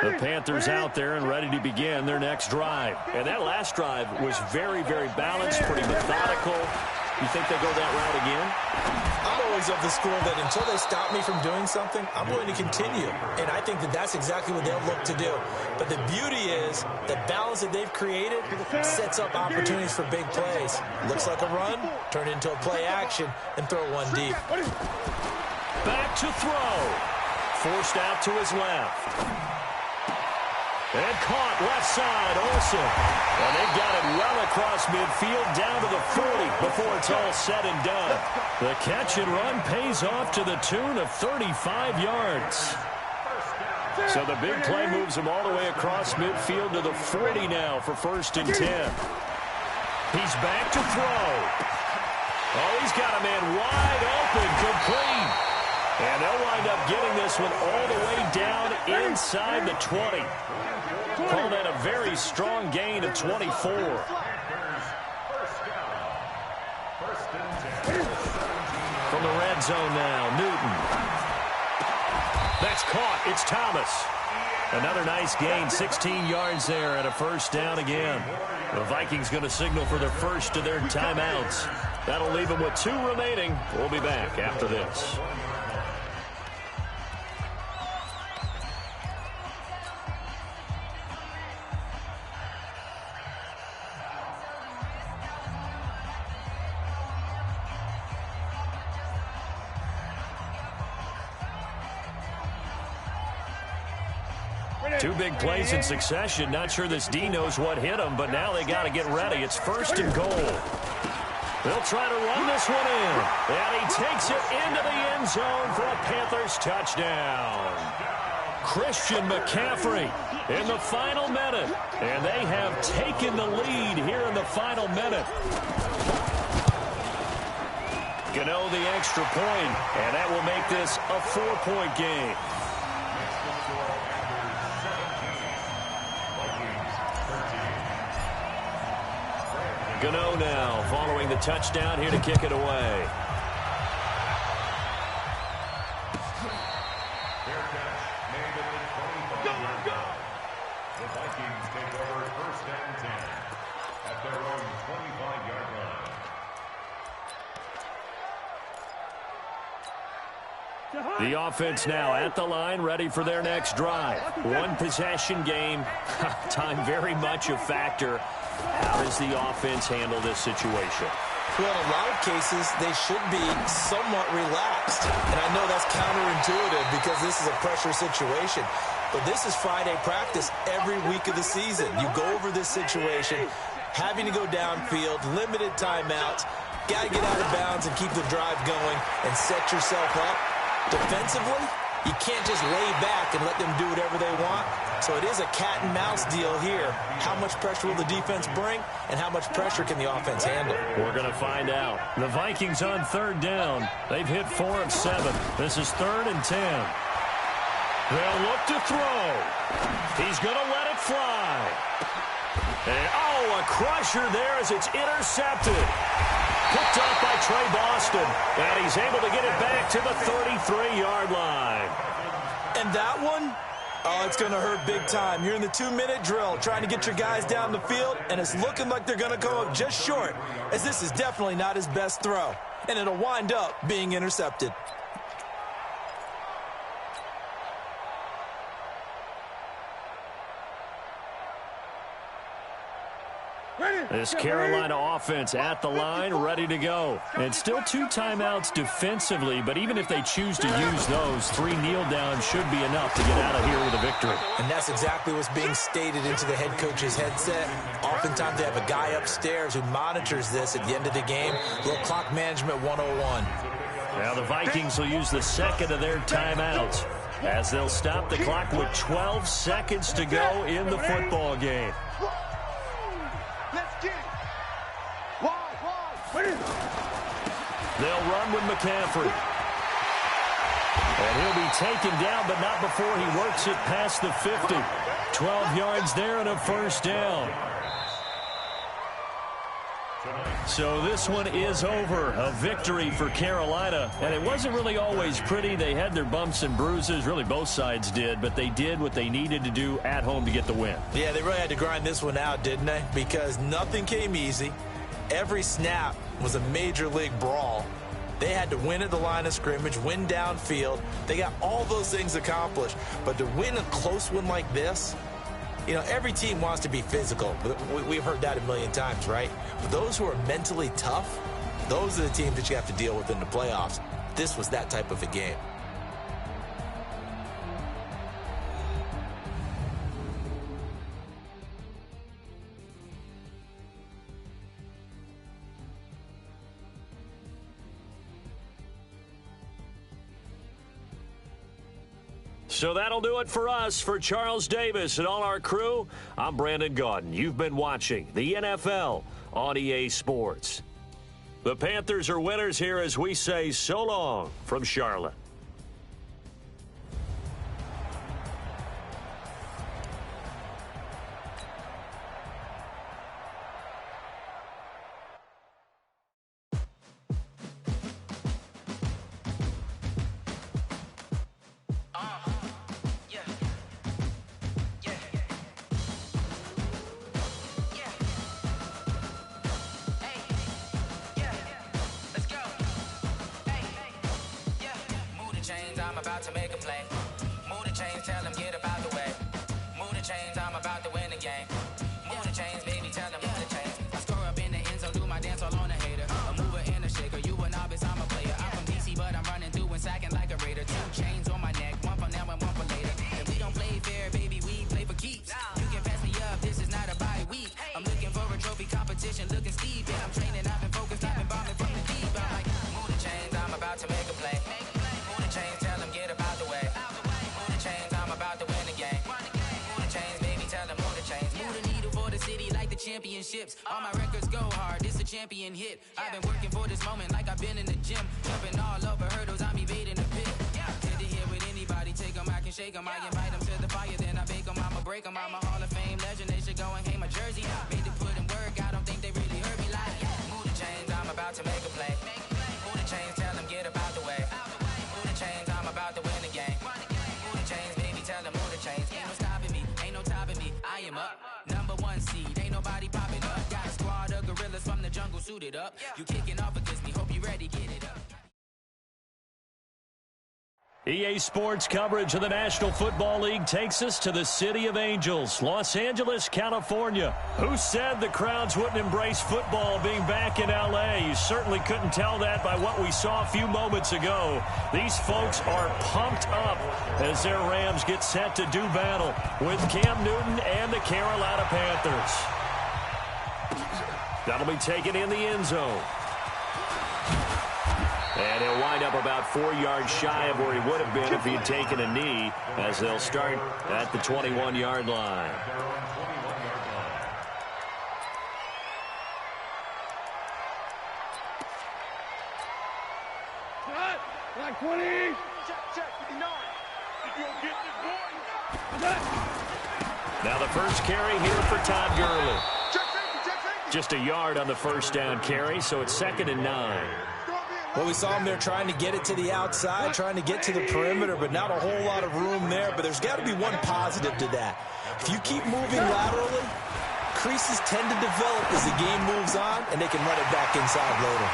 The Panthers out there and ready to begin their next drive. And that last drive was very, very balanced, pretty methodical. You think they go that route again? I'm always of the school that until they stop me from doing something, I'm going to continue. And I think that that's exactly what they'll look to do. But the beauty is the balance that they've created sets up opportunities for big plays. Looks like a run, turn into a play action, and throw one deep. Back to throw. Forced out to his left. And caught left side, Olsen. And they've got it well across midfield down to the 40 before it's all said and done. The catch and run pays off to the tune of 35 yards. So the big play moves him all the way across midfield to the 40 now for first and 10. He's back to throw. Oh, he's got a man wide open, complete. And they'll wind up getting this one all the way down inside the 20. Call that a very strong gain of 24. From the red zone now, Newton. That's caught. It's Thomas. Another nice gain, 16 yards there and a first down again. The Vikings going to signal for their first of their timeouts. That'll leave them with 2 remaining. We'll be back after this. Two big plays in succession. Not sure this D knows what hit him, but now they got to get ready. It's 1st and goal. They'll try to run this one in. And he takes it into the end zone for a Panthers touchdown. Christian McCaffrey in the final minute. And they have taken the lead here in the final minute. Gano the extra point, and that will make this a 4-point game. Gano now following the touchdown here to kick it away. Fair catch made at the 25-yard line. The Vikings take over 1st and 10 at their own 25-yard line. The offense now at the line, ready for their next drive. 1 possession game. Time very much a factor. How does the offense handle this situation? Well, in a lot of cases, they should be somewhat relaxed. And I know that's counterintuitive because this is a pressure situation. But this is Friday practice every week of the season. You go over this situation, having to go downfield, limited timeouts, got to get out of bounds and keep the drive going and set yourself up. Defensively, you can't just lay back and let them do whatever they want. So it is a cat and mouse deal here. How much pressure will the defense bring, and how much pressure can the offense handle? We're going to find out. The Vikings on 3rd down. They've hit 4 of 7. This is 3rd and 10. They'll look to throw. He's going to let it fly. And, a crusher there as it's intercepted. Picked up by Trey Boston, and he's able to get it back to the 33-yard line. And that one, it's going to hurt big time. You're in the 2-minute drill trying to get your guys down the field, and it's looking like they're going to go up just short, as this is definitely not his best throw. And it'll wind up being intercepted. This Carolina offense at the line, ready to go. And still 2 timeouts defensively, but even if they choose to use those, 3 kneel downs should be enough to get out of here with a victory. And that's exactly what's being stated into the head coach's headset. Oftentimes they have a guy upstairs who monitors this at the end of the game. A little clock management 101. Now the Vikings will use the 2nd of their timeouts as they'll stop the clock with 12 seconds to go in the football game. They'll run with McCaffrey. And he'll be taken down, but not before he works it past the 50. 12 yards there and a first down. So this one is over. A victory for Carolina. And it wasn't really always pretty. They had their bumps and bruises. Really, both sides did. But they did what they needed to do at home to get the win. Yeah, they really had to grind this one out, didn't they? Because nothing came easy. Every snap was a major league brawl. They had to win at the line of scrimmage, win downfield. They got all those things accomplished. But to win a close one like this, you know, every team wants to be physical. We've heard that a million times, right? But those who are mentally tough, those are the teams that you have to deal with in the playoffs. This was that type of a game. So that'll do it for us. For Charles Davis and all our crew, I'm Brandon Gaudin. You've been watching the NFL on EA Sports. The Panthers are winners here as we say so long from Charlotte. I'm about to make a play. Move the chains, tell them get up out the way. Move the chains, I'm about to win the game. Move the chains, baby, tell them move the chains. I score up in the end zone, do my dance all on a hater. A mover and a shaker, you a novice, I'm a player. I'm from DC, but I'm running through and sacking like a raider. 2 chains on my neck, one for now and one for later. And we don't play fair, baby, we play for keeps. You can pass me up, this is not a bye week. I'm looking for a trophy competition, looking steep. And I'm training, I've been focused, I've been bombing from the deep. I'm like, move the chains, I'm about to make a play. Move the chains, tell them get up out the way. Move the chains, I'm about to win the game. Move the chains, baby, tell them move the chains. Move the needle for the city like the championships. All my records go hard, this a champion hit. I've been working for this moment like I've been in the gym. Jumping all over hurdles, I'm evading the pit. Good to hear with anybody, take them, I can shake them. I invite them to the fire, then I bake them, I'ma break them. I'm a Hall of Fame legend, they should go and hang my jersey. Made to put in work, I don't think they really heard me like. Move the chains, I'm about to make a play. Move the chains, tell them get up out the way. Move the chains, I'm about to win the game. Move the chains, baby, tell them move the chains. Ain't no stopping me, ain't no topping me, I am up. Number 1 seed, ain't nobody popping up. Got a squad of gorillas from the jungle suited up. You kicking off against me, hope you ready, get it up. EA Sports coverage of the National Football League takes us to the City of Angels, Los Angeles, California. Who said the crowds wouldn't embrace football being back in L.A.? You certainly couldn't tell that by what we saw a few moments ago. These folks are pumped up as their Rams get set to do battle with Cam Newton and the Carolina Panthers. That'll be taken in the end zone. And he'll wind up about 4 yards shy of where he would have been if he had taken a knee, as they'll start at the 21-yard line. Like 20. Check, 59. If you'll get this boy. Now the first carry here for Todd Gurley. Just a yard on the first down carry, so it's 2nd and 9. Well, we saw him there trying to get it to the outside, trying to get to the perimeter, but not a whole lot of room there. But there's got to be one positive to that. If you keep moving laterally, creases tend to develop as the game moves on, and they can run it back inside later.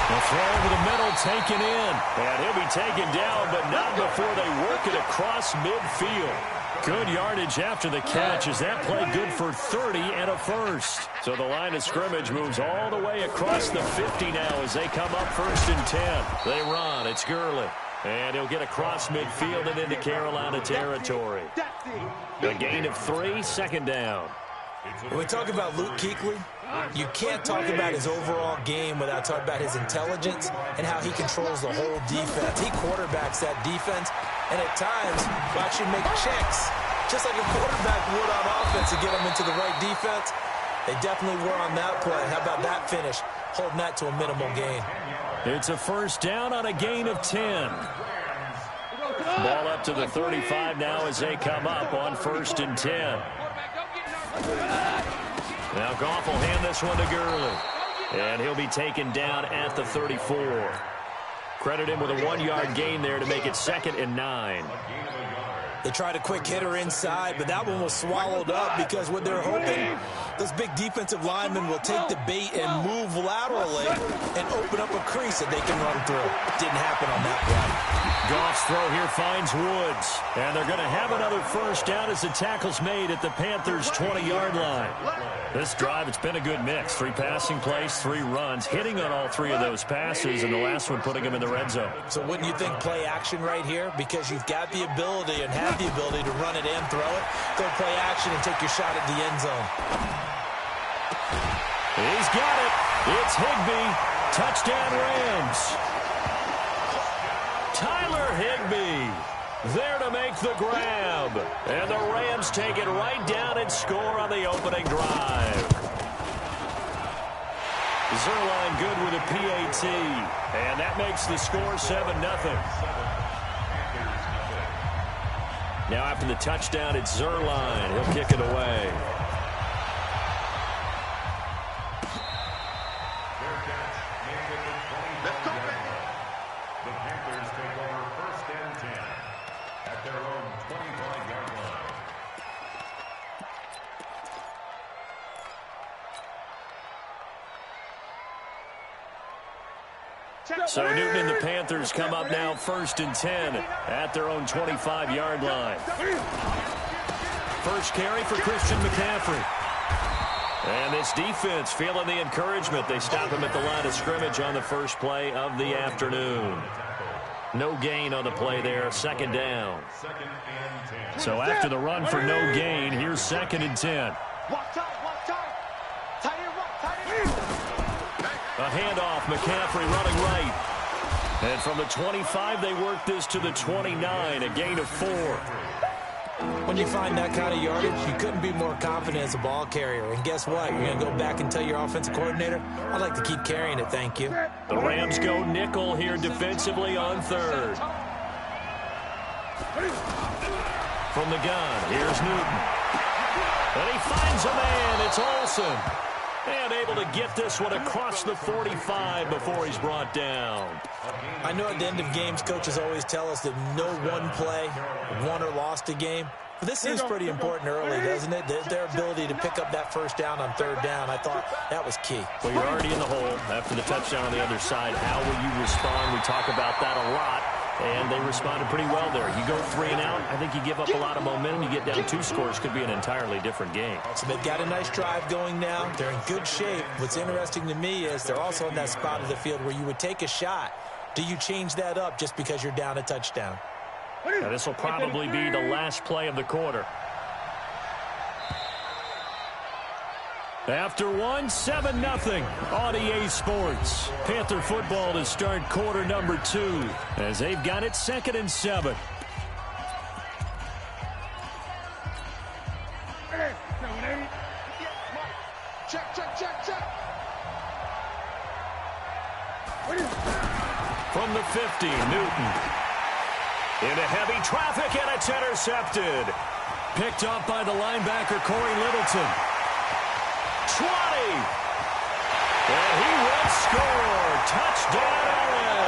The throw over the middle taken in, and he'll be taken down, but not before they work it across midfield. Good yardage after the catch as that play good for 30 and a first. So the line of scrimmage moves all the way across the 50 now as they come up 1st and 10. They run. It's Gurley. And he'll get across midfield and into Carolina territory. A gain of 3, 2nd down. When we talk about Luke Kuechly, you can't talk about his overall game without talking about his intelligence and how he controls the whole defense. He quarterbacks that defense, and at times will actually make checks, just like a quarterback would on offense to get them into the right defense. They definitely were on that play. How about that finish, holding that to a minimal gain? It's a first down on a gain of 10. Ball up to the 35 now as they come up on 1st and 10. Now Goff will hand this one to Gurley. And he'll be taken down at the 34. Credit him with a 1-yard gain there to make it 2nd and 9. They tried a quick hitter inside, but that one was swallowed up because what they're hoping, those big defensive linemen will take the bait and move laterally and open up a crease that they can run through. Didn't happen on that play. Goff's throw here finds Woods. And they're going to have another first down as the tackle's made at the Panthers' 20-yard line. This drive, it's been a good mix. 3 passing plays, 3 runs, hitting on all 3 of those passes, and the last one putting him in the red zone. So wouldn't you think play action right here? Because you've got the ability and have the ability to run it and throw it. Go play action and take your shot at the end zone. He's got it. It's Higbee. Touchdown Rams. Tyler Higbee there to make the grab. And the Rams take it right down and score on the opening drive. Zerline good with a PAT. And that makes the score 7-0. Now after the touchdown, it's Zerline. He'll kick it away. The Panthers take over 1st and 10 at their own 25-yard line. So Newton and the Panthers come up now 1st and 10 at their own 25-yard line. First carry for Christian McCaffrey. And this defense feeling the encouragement. They stop him at the line of scrimmage on the first play of the afternoon. No gain on the play there, 2nd down. So after the run for no gain, here's 2nd and 10. A handoff, McCaffrey running right. And from the 25, they work this to the 29, a gain of 4. When you find that kind of yardage, you couldn't be more confident as a ball carrier. And guess what? You're going to go back and tell your offensive coordinator, I'd like to keep carrying it, thank you. The Rams go nickel here defensively on 3rd. From the gun, here's Newton. And he finds a man. It's Olsen. And able to get this one across the 45 before he's brought down. I know at the end of games, coaches always tell us that no one play won or lost a game. But this seems pretty important early, doesn't it? Their ability to pick up that first down on 3rd down, I thought that was key. Well, you're already in the hole after the touchdown on the other side. How will you respond? We talk about that a lot. And they responded pretty well there. You go 3 and out, I think you give up a lot of momentum. You get down 2 scores, could be an entirely different game. So they've got a nice drive going now. They're in good shape. What's interesting to me is they're also in that spot of the field where you would take a shot. Do you change that up just because you're down a touchdown? Now, this will probably be the last play of the quarter. After 1, 7-0 on EA Sports. Panther football to start quarter number 2 as they've got it 2nd and 7. From the 50, Newton. Into heavy traffic, and it's intercepted. Picked off by the linebacker, Corey Littleton. 20. And he will score. Touchdown, LA.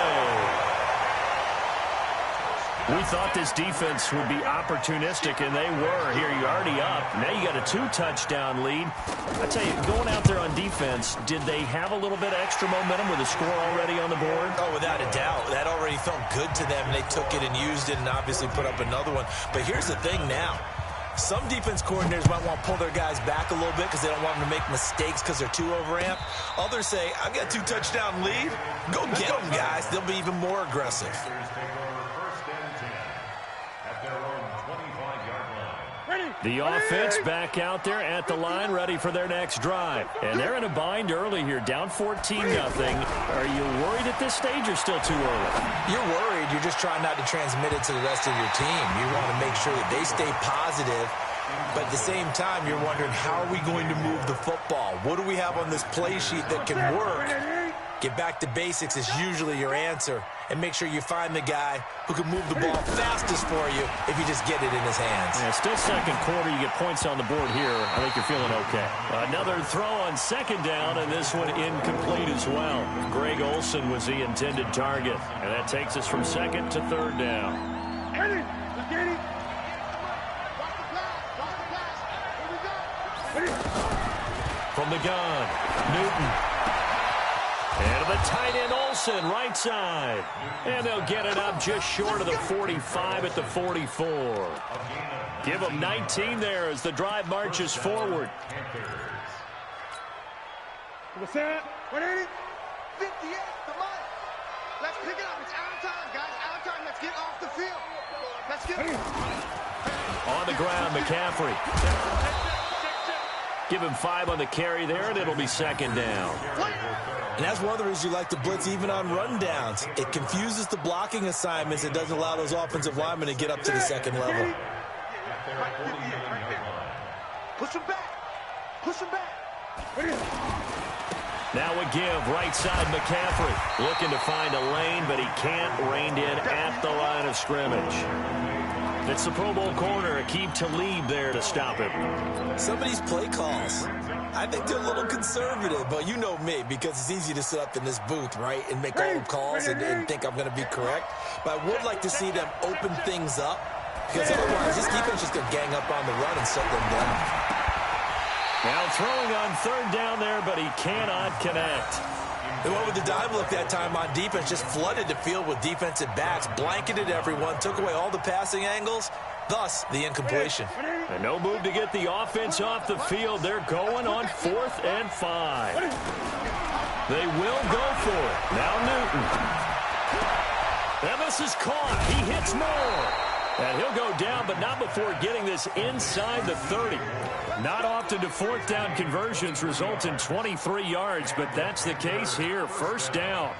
We thought this defense would be opportunistic, and they were. Here, you're already up. Now you got a 2-touchdown lead. I tell you, going out there on defense, did they have a little bit of extra momentum with a score already on the board? Oh, without a doubt. That already felt good to them. They took it and used it and obviously put up another one. But here's the thing now. Some defense coordinators might want to pull their guys back a little bit because they don't want them to make mistakes because they're too overamped. Others say, I've got a 2-touchdown lead. Go get them, guys. They'll be even more aggressive. The offense back out there at the line, ready for their next drive. And they're in a bind early here, down 14-0. Are you worried at this stage or still too early? You're worried. You're just trying not to transmit it to the rest of your team. You want to make sure that they stay positive. But at the same time, you're wondering, how are we going to move the football? What do we have on this play sheet that can work? Get back to basics is usually your answer. And make sure you find the guy who can move the ball fastest for you if you just get it in his hands. Yeah, still 2nd quarter. You get points on the board here. I think you're feeling okay. Another throw on 2nd down, and this one incomplete as well. Greg Olsen was the intended target. And that takes us from 2nd to 3rd down. From the gun, Newton. And the tight end, Olsen, right side. And they'll get it up just short of the 45 at the 44. Give them 19 there as the drive marches forward. 180, 58, come on. Let's pick it up. It's our time, guys. Our time. Let's get off the field. Let's get it. On the ground, McCaffrey. Give him 5 on the carry there, and it'll be 2nd down. And that's one of the reasons you like to blitz even on rundowns. It confuses the blocking assignments. It doesn't allow those offensive linemen to get up to the 2nd level. Push him back. Push him back. Now a give, right side McCaffrey. Looking to find a lane, but he can't. Reined in at the line of scrimmage. It's the Pro Bowl corner, Aqib Talib there to stop him. Some of these play calls, I think they're a little conservative, but you know me, because it's easy to sit up in this booth, right, and make all the calls and think I'm going to be correct. But I would like to see them open things up, because otherwise this defense is just going to gang up on the run and shut them down. Now throwing on 3rd down there, but he cannot connect. They went with the dime look that time on defense, just flooded the field with defensive backs, blanketed everyone, took away all the passing angles, thus the incompletion. And no move to get the offense off the field. They're going on 4th and 5. They will go for it. Now Newton. And this is caught. He hits more. And he'll go down, but not before getting this inside the 30. Not often do 4th down conversions result in 23 yards, but that's the case here. 1st down.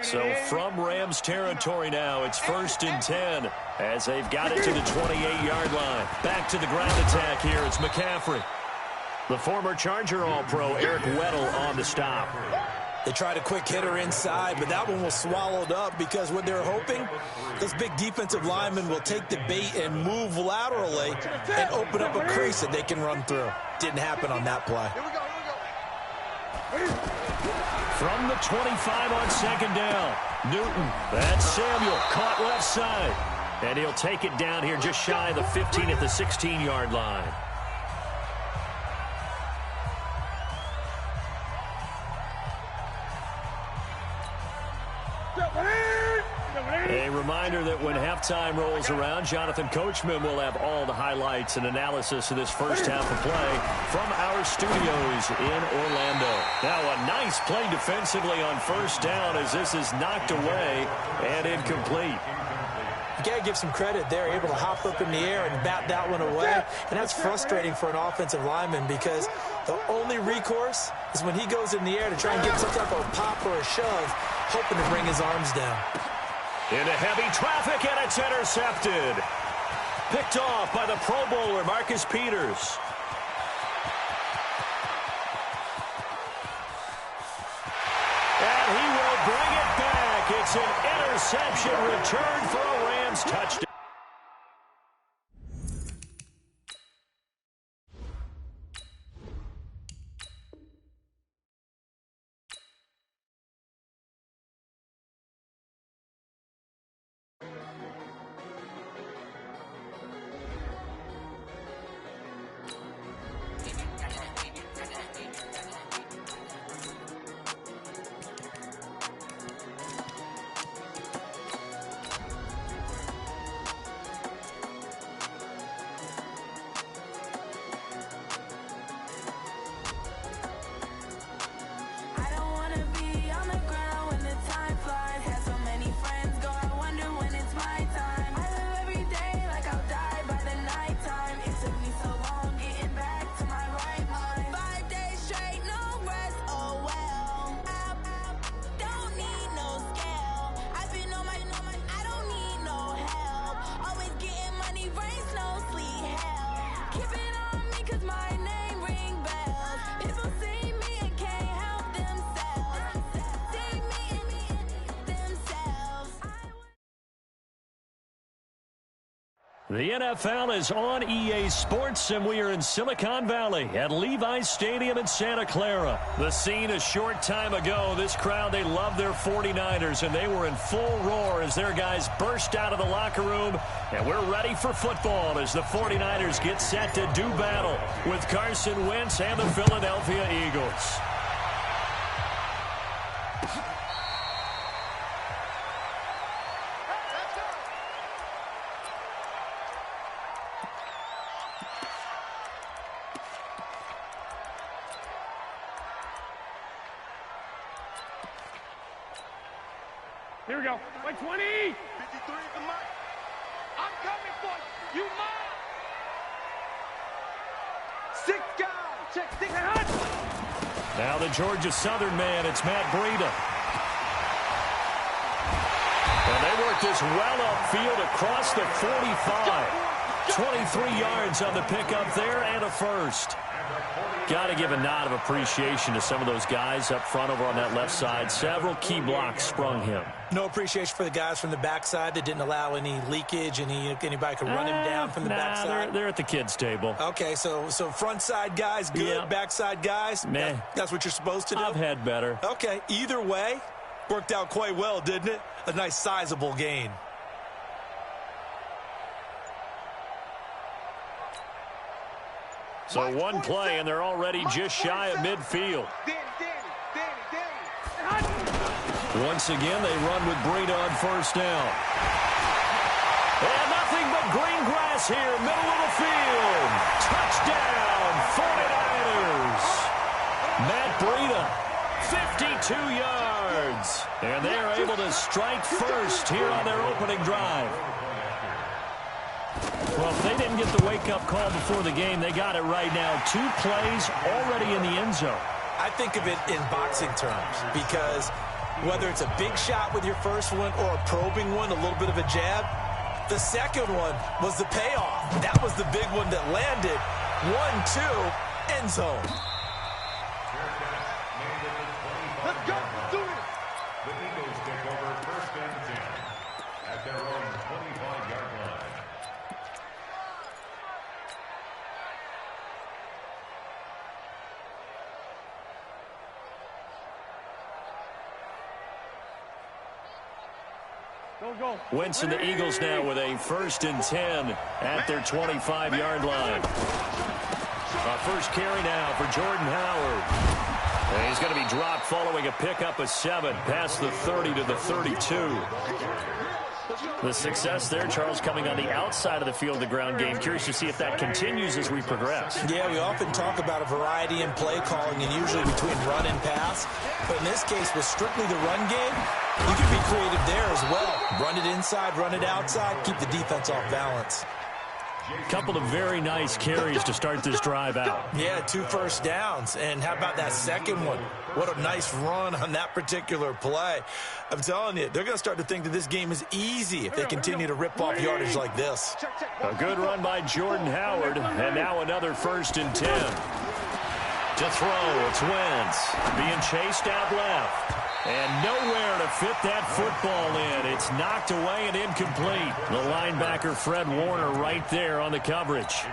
So from Rams territory now, it's 1st and 10 as they've got it to the 28-yard line. Back to the ground attack here. It's McCaffrey. The former Charger All-Pro Eric Weddle on the stop. They tried a quick hitter inside, but that one was swallowed up because what they're hoping, this big defensive lineman will take the bait and move laterally and open up a crease that they can run through. Didn't happen on that play. From the 25 on 2nd down, Newton. That's Samuel, caught left side. And he'll take it down here just shy of the 15 at the 16-yard line. A reminder that when halftime rolls around, Jonathan Coachman will have all the highlights and analysis of this first half of play from our studios in Orlando. Now a nice play defensively on 1st down as this is knocked away and incomplete. You got to give some credit there, able to hop up in the air and bat that one away. And that's frustrating for an offensive lineman because the only recourse is when he goes in the air to try and get some type of pop or a shove, hoping to bring his arms down. Into heavy traffic, and it's intercepted. Picked off by the Pro Bowler, Marcus Peters. And he will bring it back. It's an interception return for a Rams touchdown. The NFL is on EA Sports, and we are in Silicon Valley at Levi's Stadium in Santa Clara. The scene a short time ago, this crowd, they love their 49ers, and they were in full roar as their guys burst out of the locker room. And we're ready for football as the 49ers get set to do battle with Carson Wentz and the Philadelphia Eagles. Here we go. 20. 53 is the mark. I'm coming for you. You mine. 6 guys. Check 6 and Now the Georgia Southern man, it's Matt Breida. And they work this well upfield across the 45. 23 yards on the pickup there and a first. Got to give a nod of appreciation to some of those guys up front over on that left side. Several key blocks sprung him. No appreciation for the guys from the backside that didn't allow any leakage, and anybody could run him down from the backside. They're at the kids' table. Okay, so front side guys good, yeah. Backside guys, meh. That's what you're supposed to do? I've had better. Okay, either way, worked out quite well, didn't it? A nice sizable gain. So one play, and they're already just shy of midfield. Once again, they run with Breida on first down. And nothing but green grass here, middle of the field. Touchdown, 49ers. Matt Breida, 52 yards. And they are able to strike first here on their opening drive. Well, if they didn't get the wake-up call before the game, they got it right now. 2 plays already in the end zone. I think of it in boxing terms because whether it's a big shot with your first one or a probing one, a little bit of a jab, the second one was the payoff. That was the big one that landed. 1-2, end zone. Let's go. Do it. The Eagles take over first and 10 at their own 25-yard line. Wentz and the Eagles now with a first and 10 at their 25-yard line. First carry now for Jordan Howard. And he's going to be dropped following a pickup of 7 past the 30 to the 32. The success there, Charles, coming on the outside of the field, the ground game. Curious to see if that continues as we progress. Yeah, we often talk about a variety in play calling and usually between run and pass. But in this case, with strictly the run game, you can be creative there as well. Run it inside, run it outside, keep the defense off balance. Couple of very nice carries to start this drive out. Yeah, 2 first downs. And how about that second one? What a nice run on that particular play. I'm telling you, they're going to start to think that this game is easy if they continue to rip off yardage like this. A good run by Jordan Howard, and now another first and 10. To throw, it's Wentz being chased out left. And nowhere to fit that football in. It's knocked away and incomplete. The linebacker, Fred Warner, right there on the coverage.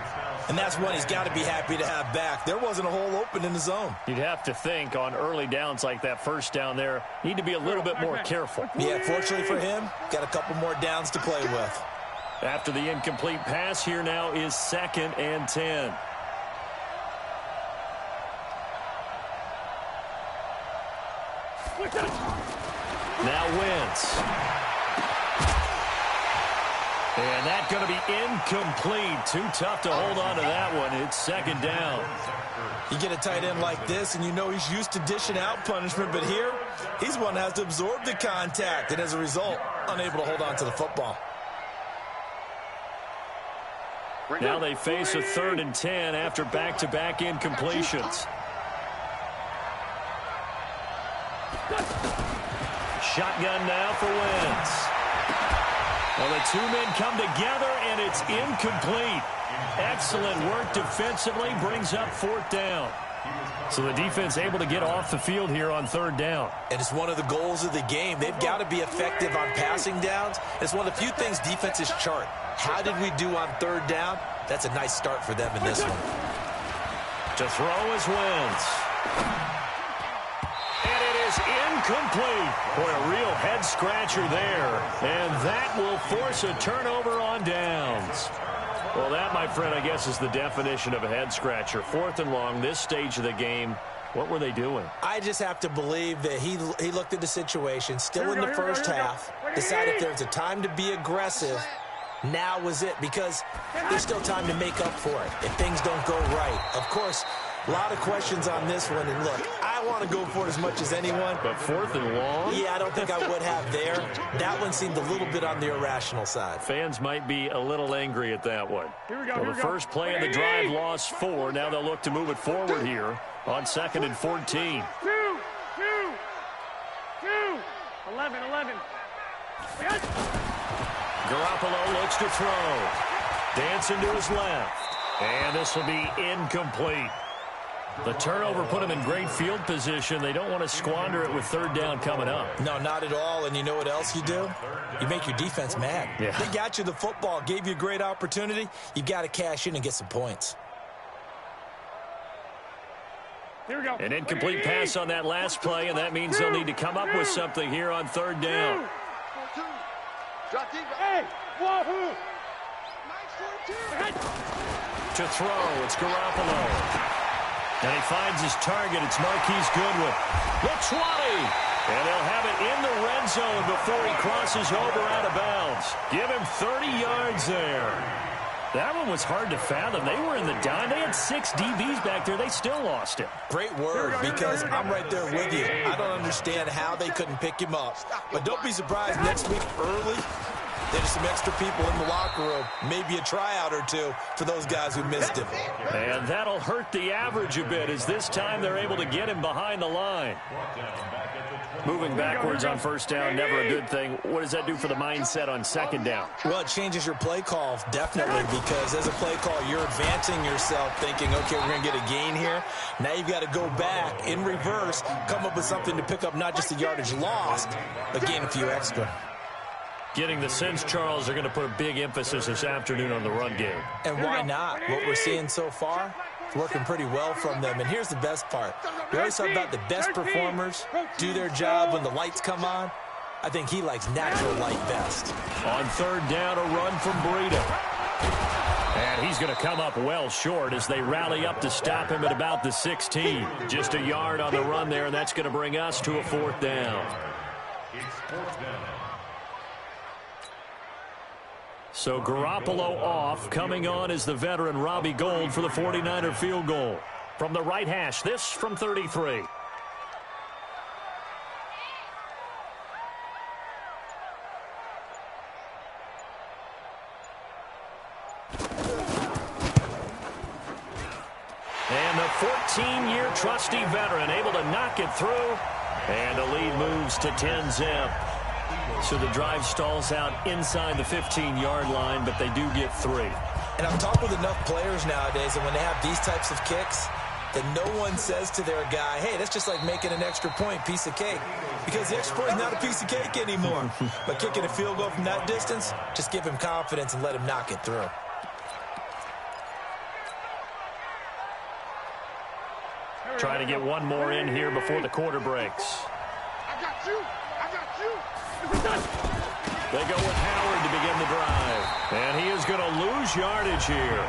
And that's one he's got to be happy to have back. There wasn't a hole open in the zone. You'd have to think on early downs like that first down there, need to be a little bit more careful. Yeah, fortunately for him, got a couple more downs to play with. After the incomplete pass, here now is 2nd and 10. Now Wentz. And that's going to be incomplete. Too tough to hold on to that one. It's 2nd down. You get a tight end like this, and you know he's used to dishing out punishment, but here, he's one that has to absorb the contact, and as a result, unable to hold on to the football. Now they face a 3rd and 10 after back-to-back incompletions. Shotgun now for Wentz. Well, the 2 men come together, and it's incomplete. Excellent work defensively, brings up 4th down. So the defense able to get off the field here on 3rd down. And it's one of the goals of the game. They've got to be effective on passing downs. It's one of the few things defenses chart. How did we do on 3rd down? That's a nice start for them in this one. To throw is Wentz. And it is incomplete. Boy, a real head-scratcher there. And that will force a turnover on downs. Well, that, my friend, I guess is the definition of a head-scratcher. 4th and long, this stage of the game. What were they doing? I just have to believe that he looked at the situation, still in the first half, decided there's a time to be aggressive. Now was it, because there's still time to make up for it if things don't go right. Of course, a lot of questions on this one, and look, I want to go for it as much as anyone. But 4th and long? Yeah, I don't think I would have there. That one seemed a little bit on the irrational side. Fans might be a little angry at that one. Well, the first play of the drive lost 4. Now they'll look to move it forward here on 2nd and 14. 11. Garoppolo looks to throw. Dancing to his left. And this will be incomplete. The turnover put him in great field position. They don't want to squander it with 3rd down coming up. No, not at all. And you know what else you do? You make your defense mad. Yeah. They got you the football, gave you a great opportunity. You got to cash in and get some points. Here we go. An incomplete pass on that last play, and that means they'll need to come up with something here on 3rd down. Hey, wahoo! Nice 42. To throw, it's Garoppolo. And he finds his target. It's Marquise Goodwin. The 20. And they'll have it in the red zone before he crosses over out of bounds. Give him 30 yards there. That one was hard to fathom. They were in the dime. They had 6 DBs back there. They still lost it. Great word, because I'm right there with you. I don't understand how they couldn't pick him up. But don't be surprised next week early, there's some extra people in the locker room. Maybe a tryout or two for those guys who missed him. And that'll hurt the average a bit, as this time they're able to get him behind the line. Moving backwards on first down, never a good thing. What does that do for the mindset on second down? Well, it changes your play call, definitely, because as a play call, you're advancing yourself thinking, okay, we're going to get a gain here. Now you've got to go back in reverse, come up with something to pick up not just the yardage lost, but gain a few extra. Getting the sense, Charles, are going to put a big emphasis this afternoon on the run game. And why not? What we're seeing so far, it's working pretty well from them. And here's the best part. We always talk about the best performers do their job when the lights come on. I think he likes natural light best. On third down, a run from Breida. And he's going to come up well short as they rally up to stop him at about the 16. Just a yard on the run there, and that's going to bring us to a fourth down. It's fourth down. So Garoppolo off. Coming on is the veteran Robbie Gould for the 49er field goal. From the right hash, this from 33. And the 14-year trusty veteran able to knock it through. And the lead moves to 10-zip. So the drive stalls out inside the 15-yard line, but they do get 3. And I've talked with enough players nowadays, and when they have these types of kicks, that no one says to their guy, hey, that's just like making an extra point, piece of cake. Because the extra point is not a piece of cake anymore. But kicking a field goal from that distance, just give him confidence and let him knock it through. Trying to get one more in here before the quarter breaks. I got you. I got you. They go with Howard to begin the drive. And he is going to lose yardage here.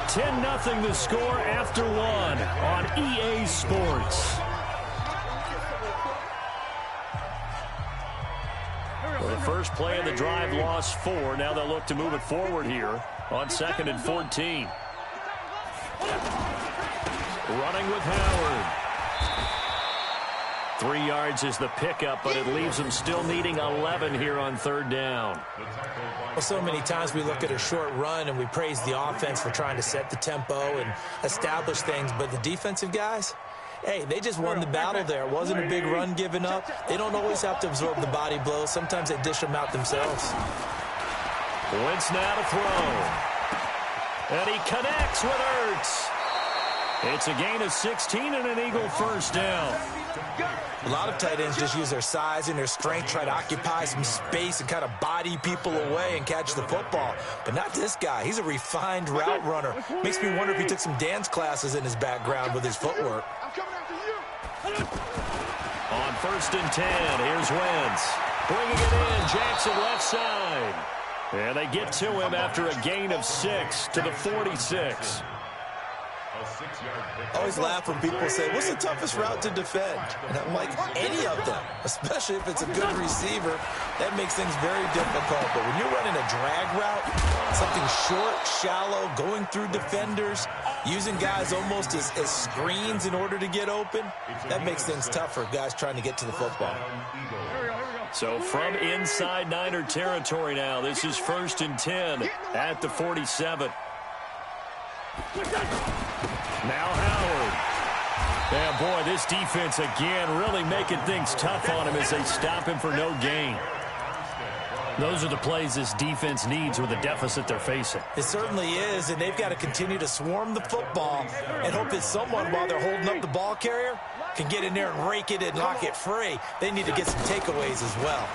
10-0 the score after 1 on EA Sports. Well, the first play of the drive lost 4. Now they'll look to move it forward here on 2nd and 14. Running with Howard. 3 yards is the pickup, but it leaves them still needing 11 here on third down. Well, so many times we look at a short run and we praise the offense for trying to set the tempo and establish things, but the defensive guys, hey, they just won the battle there. It wasn't a big run given up. They don't always have to absorb the body blows. Sometimes they dish them out themselves. Wentz now to throw. And he connects with Ertz. It's a gain of 16 and an Eagle first down. A lot of tight ends just use their size and their strength, try to occupy some space and kind of body people away and catch the football. But not this guy. He's a refined route runner. Makes me wonder if he took some dance classes in his background with his footwork. I'm coming after you. On 1st and 10, here's Wentz. Bringing it in, Jackson left side. And they get to him after a gain of 6 to the 46. I always laugh when people say, what's the toughest route to defend? And I'm like, any of them, especially if it's a good receiver. That makes things very difficult. But when you're running a drag route, something short, shallow, going through defenders, using guys almost as screens in order to get open, that makes things tougher, guys trying to get to the football. So from inside Niner territory now, this is 1st and 10 at the 47. Now Howard. Yeah, boy, this defense again really making things tough on him as they stop him for no gain. Those are the plays this defense needs with the deficit they're facing. It certainly is, and they've got to continue to swarm the football and hope that someone, while they're holding up the ball carrier, can get in there and rake it and knock it free. They need to get some takeaways as well.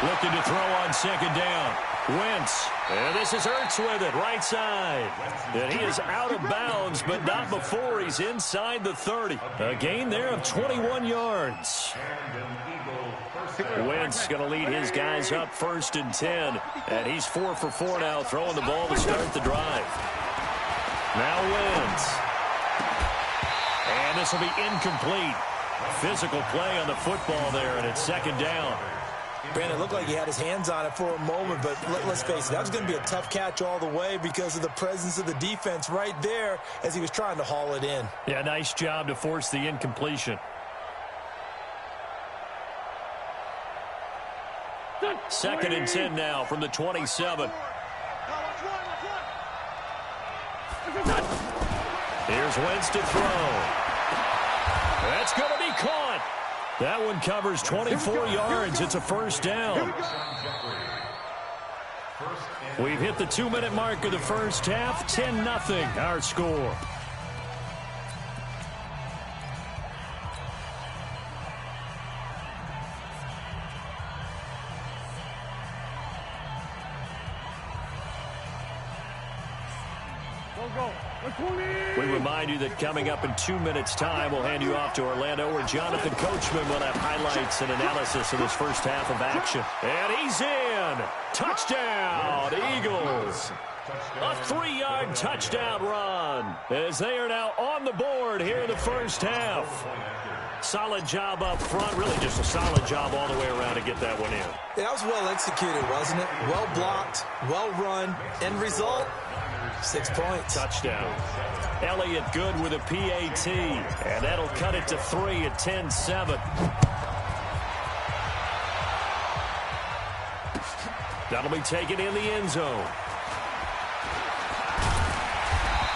Looking to throw on 2nd down. Wentz. And this is Ertz with it, right side. And he is out of bounds, but not before he's inside the 30. A gain there of 21 yards. Wentz going to lead his guys up 1st and 10. And he's 4 for 4 now, throwing the ball to start the drive. Now wins. And this will be incomplete. Physical play on the football there, and it's second down. Brandon, it looked like he had his hands on it for a moment, but let's face it, that was going to be a tough catch all the way because of the presence of the defense right there as he was trying to haul it in. Yeah, nice job to force the incompletion. Second and 10 now from the 27. Here's Wentz to throw. That's going to be caught. That one covers 24 yards. It's a first down. We've hit the 2-minute mark of the first half. 10-0 our score. We remind you that coming up in 2 minutes' time, we'll hand you off to Orlando, where Jonathan Coachman will have highlights and analysis of this first half of action. And he's in. Touchdown, Eagles. A 3-yard touchdown run as they are now on the board here in the first half. Solid job up front. Really just a solid job all the way around to get that one in. That was well executed, wasn't it? Well blocked, well run. End result, 6 points. Touchdown. Elliott good with a PAT. And that'll cut it to 3 at 10-7. That'll be taken in the end zone.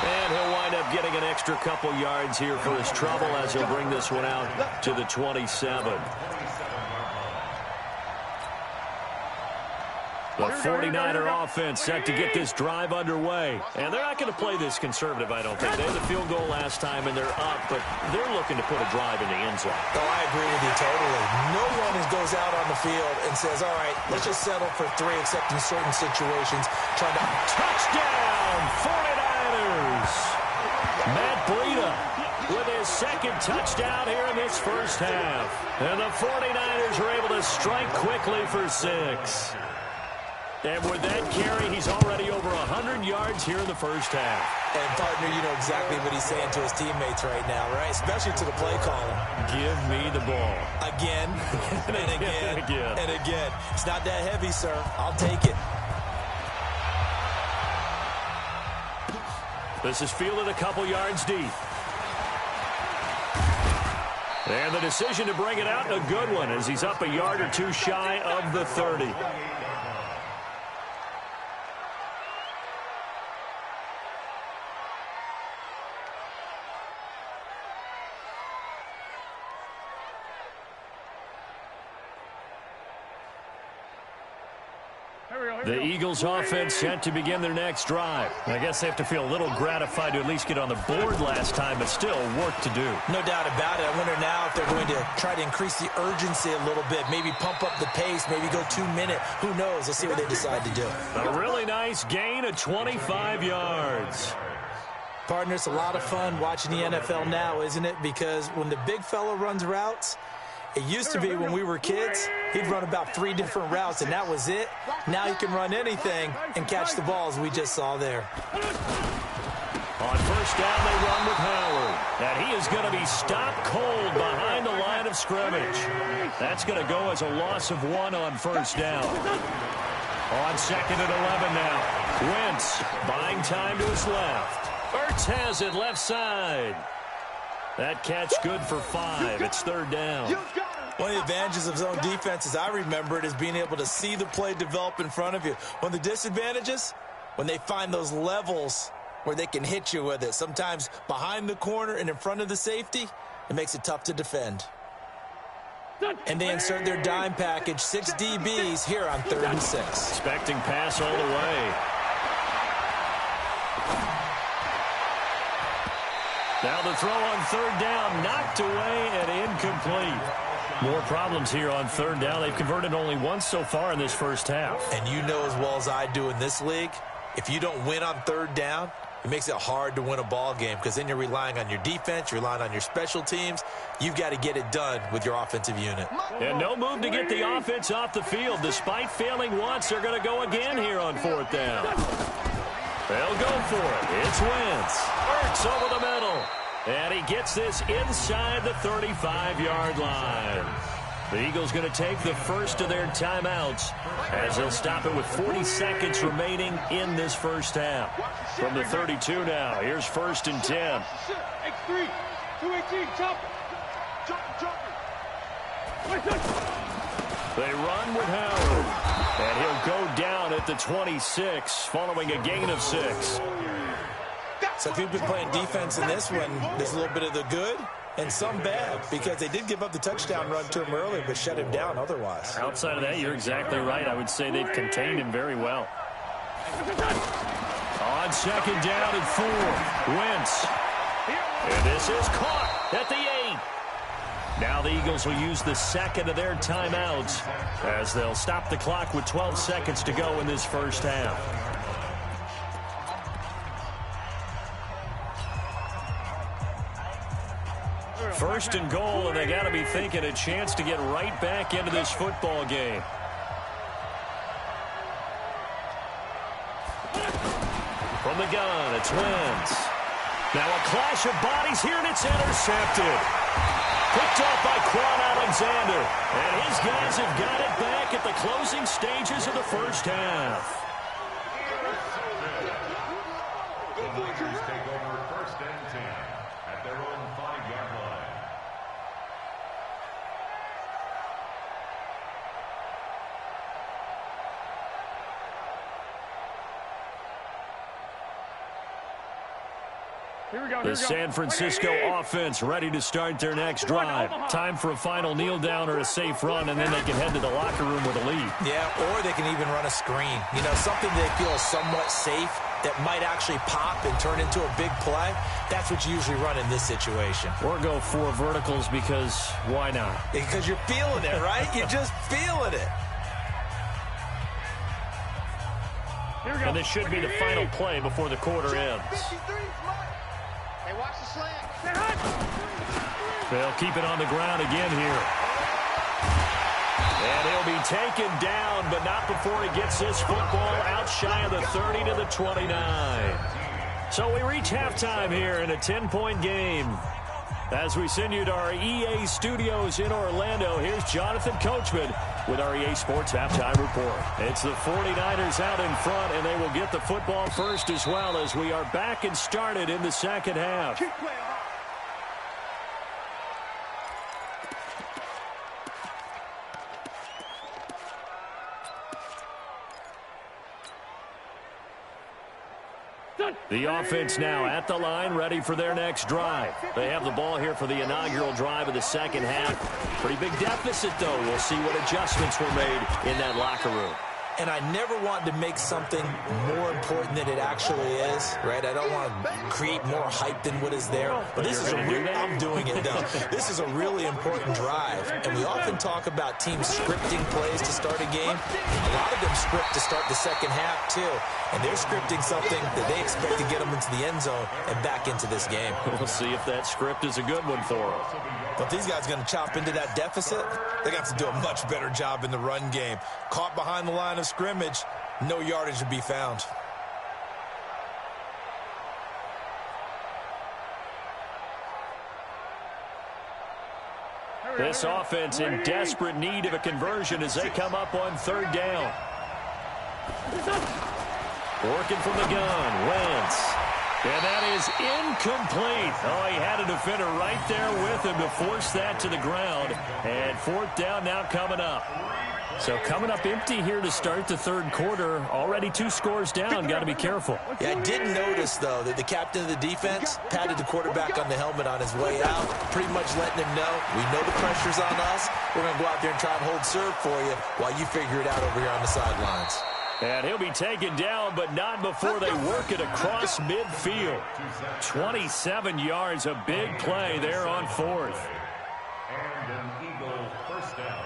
And he'll wind up getting an extra couple yards here for his trouble as he'll bring this one out to the 27. The 49er offense set to get this drive underway. And they're not going to play this conservative, I don't think. They had the field goal last time, and they're up, but they're looking to put a drive in the end zone. Oh, I agree with you totally. No one goes out on the field and says, all right, let's just settle for 3, except in certain situations. Trying to touchdown, 49ers. Matt Breida with his second touchdown here in this first half. And the 49ers are able to strike quickly for 6. And with that carry, he's already over 100 yards here in the first half. And, partner, you know exactly what he's saying to his teammates right now, right? Especially to the play caller. Give me the ball. Again, and again, and again. It's not that heavy, sir. I'll take it. This is fielded a couple yards deep. And the decision to bring it out, a good one, as he's up a yard or two shy of the 30. The Eagles offense set to begin their next drive. I guess they have to feel a little gratified to at least get on the board last time, but still work to do. No doubt about it. I wonder now if they're going to try to increase the urgency a little bit, maybe pump up the pace, maybe go 2-minute. Who knows? Let's see what they decide to do. A really nice gain of 25 yards. Partner, it's a lot of fun watching the NFL now, isn't it? Because when the big fella runs routes, it used to be when we were kids, he'd run about 3 different routes, and that was it. Now he can run anything and catch the balls we just saw there. On first down, they run with Howard. And he is going to be stopped cold behind the line of scrimmage. That's going to go as a loss of 1 on first down. On second and 11 now. Wentz buying time to his left. Ertz has it left side. That catch good for 5. It's third down. One of the advantages of zone defense, as I remember it, is being able to see the play develop in front of you. One of the disadvantages, when they find those levels where they can hit you with it, sometimes behind the corner and in front of the safety, it makes it tough to defend. And they insert their dime package, 6 DBs here on 3rd and 6. Expecting pass all the way. Now the throw on third down, knocked away and incomplete. More problems here on third down. They've converted only once so far in this first half. And you know as well as I do in this league, if you don't win on third down, it makes it hard to win a ball game because then you're relying on your defense, you're relying on your special teams. You've got to get it done with your offensive unit. And no move to get the offense off the field. Despite failing once, they're going to go again here on 4th down. They'll go for it. It's Wentz. Works over the middle. And he gets this inside the 35-yard line. The Eagles going to take the first of their timeouts as they'll stop it with 40 seconds remaining in this first half. From the 32 now, here's 1st and 10. X3, 218, jump. They run with Howard. And he'll go down at the 26 following a gain of 6. So if you've been playing defense in this one, there's a little bit of the good and some bad, because they did give up the touchdown run to him earlier but shut him down otherwise. Outside of that, you're exactly right. I would say they've contained him very well. On 2nd down and 4, Wentz. And this is caught at the 8. Now the Eagles will use the second of their timeouts as they'll stop the clock with 12 seconds to go in this first half. 1st and goal, and they got to be thinking a chance to get right back into this football game. From the gun, it's Wentz. Now a clash of bodies here, and it's intercepted. Picked off by Quan Alexander. And his guys have got it back at the closing stages of the first half. The Lakers take over 1st and 10 at their own 5-yard line. The San Francisco offense ready to start their next drive. Time for a final kneel down or a safe run, and then they can head to the locker room with a lead. Yeah, or they can even run a screen. You know, something they feel is somewhat safe that might actually pop and turn into a big play. That's what you usually run in this situation. Or go 4 verticals, because why not? Because you're feeling it, right? You're just feeling it. And this should be the final play before the quarter ends. Hey, watch the slant. They'll keep it on the ground again here. And he'll be taken down, but not before he gets this football out shy of the 30 to the 29. So we reach halftime here in a 10-point game. As we send you to our EA studios in Orlando, here's Jonathan Coachman with our EA Sports Halftime Report. It's the 49ers out in front, and they will get the football first as well as we are back and started in the second half. Keep playing. The offense now at the line, ready for their next drive. They have the ball here for the inaugural drive of the second half. Pretty big deficit, though. We'll see what adjustments were made in that locker room. And I never want to make something more important than it actually is, right? I don't want to create more hype than what is there. But this is I'm doing it, though. This is a really important drive. And we often talk about teams scripting plays to start a game. A lot of them script to start the second half, too. And they're scripting something that they expect to get them into the end zone and back into this game. We'll see if that script is a good one for them. But these guys are going to chop into that deficit. They got to do a much better job in the run game. Caught behind the line of scrimmage, no yardage to be found. This offense in desperate need of a conversion as they come up on 3rd down. Working from the gun, Wentz. And that is incomplete. Oh, he had a defender right there with him to force that to the ground. And 4th down now coming up. So coming up empty here to start the 3rd quarter. Already 2 scores down. Got to be careful. Yeah, I did notice, though, that the captain of the defense patted the quarterback on the helmet on his way out, pretty much letting him know, we know the pressure's on us. We're going to go out there and try and hold serve for you while you figure it out over here on the sidelines. And he'll be taken down, but not before they work it across midfield. 27 yards, a big play there on 4th. And an Eagle first down.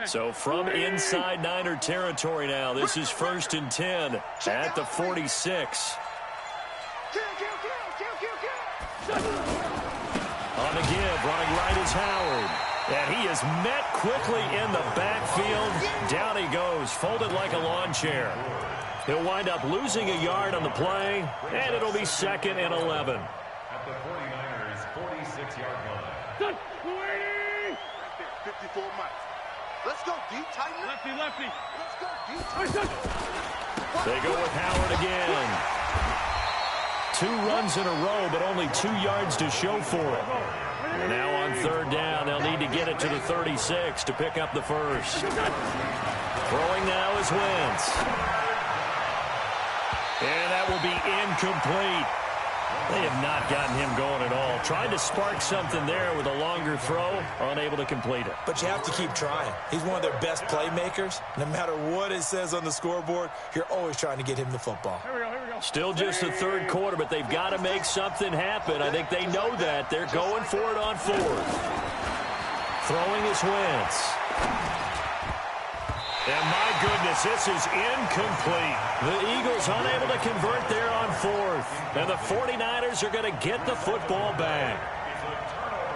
So from inside Niner territory now, this is 1st and 10 at the 46. On the give, running right is Howard. And he is met quickly in the backfield. Down he goes, folded like a lawn chair. He'll wind up losing a yard on the play, and it'll be 2nd and 11. At the 49ers' 46-yard line. 54 miles. Let's go deep, tighten up. Lefty. Let's go deep, tighten up. They go with Howard again. 2 runs in a row, but only 2 yards to show for it. And now on 3rd down, they'll need to get it to the 36 to pick up the first. Throwing now is Wentz. And that will be incomplete. They have not gotten him going at all. Tried to spark something there with a longer throw, unable to complete it. But you have to keep trying. He's one of their best playmakers. No matter what it says on the scoreboard, you're always trying to get him the football. Here we go. Still just the 3rd quarter, but they've got to make something happen. I think they know that. They're going for it on 4th. Throwing is Wentz. And my goodness, this is incomplete. The Eagles unable to convert there on 4th. And the 49ers are going to get the football back.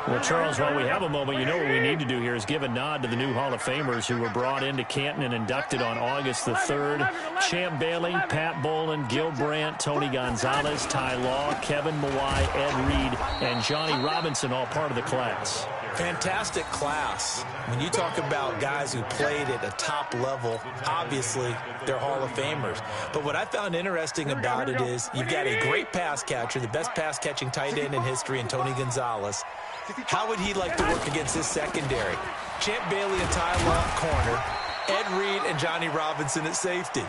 Well, Charles, while we have a moment, you know what we need to do here is give a nod to the new Hall of Famers who were brought into Canton and inducted on August the 3rd. Champ Bailey, Pat Bolin, Gil Brandt, Tony Gonzalez, Ty Law, Kevin Mawai, Ed Reed, and Johnny Robinson, all part of the class. Fantastic class. When you talk about guys who played at a top level, obviously they're Hall of Famers. But what I found interesting about it is you've got a great pass catcher, the best pass-catching tight end in history, in Tony Gonzalez. How would he like to work against his secondary? Champ Bailey and Ty Law at corner, Ed Reed and Johnny Robinson at safety.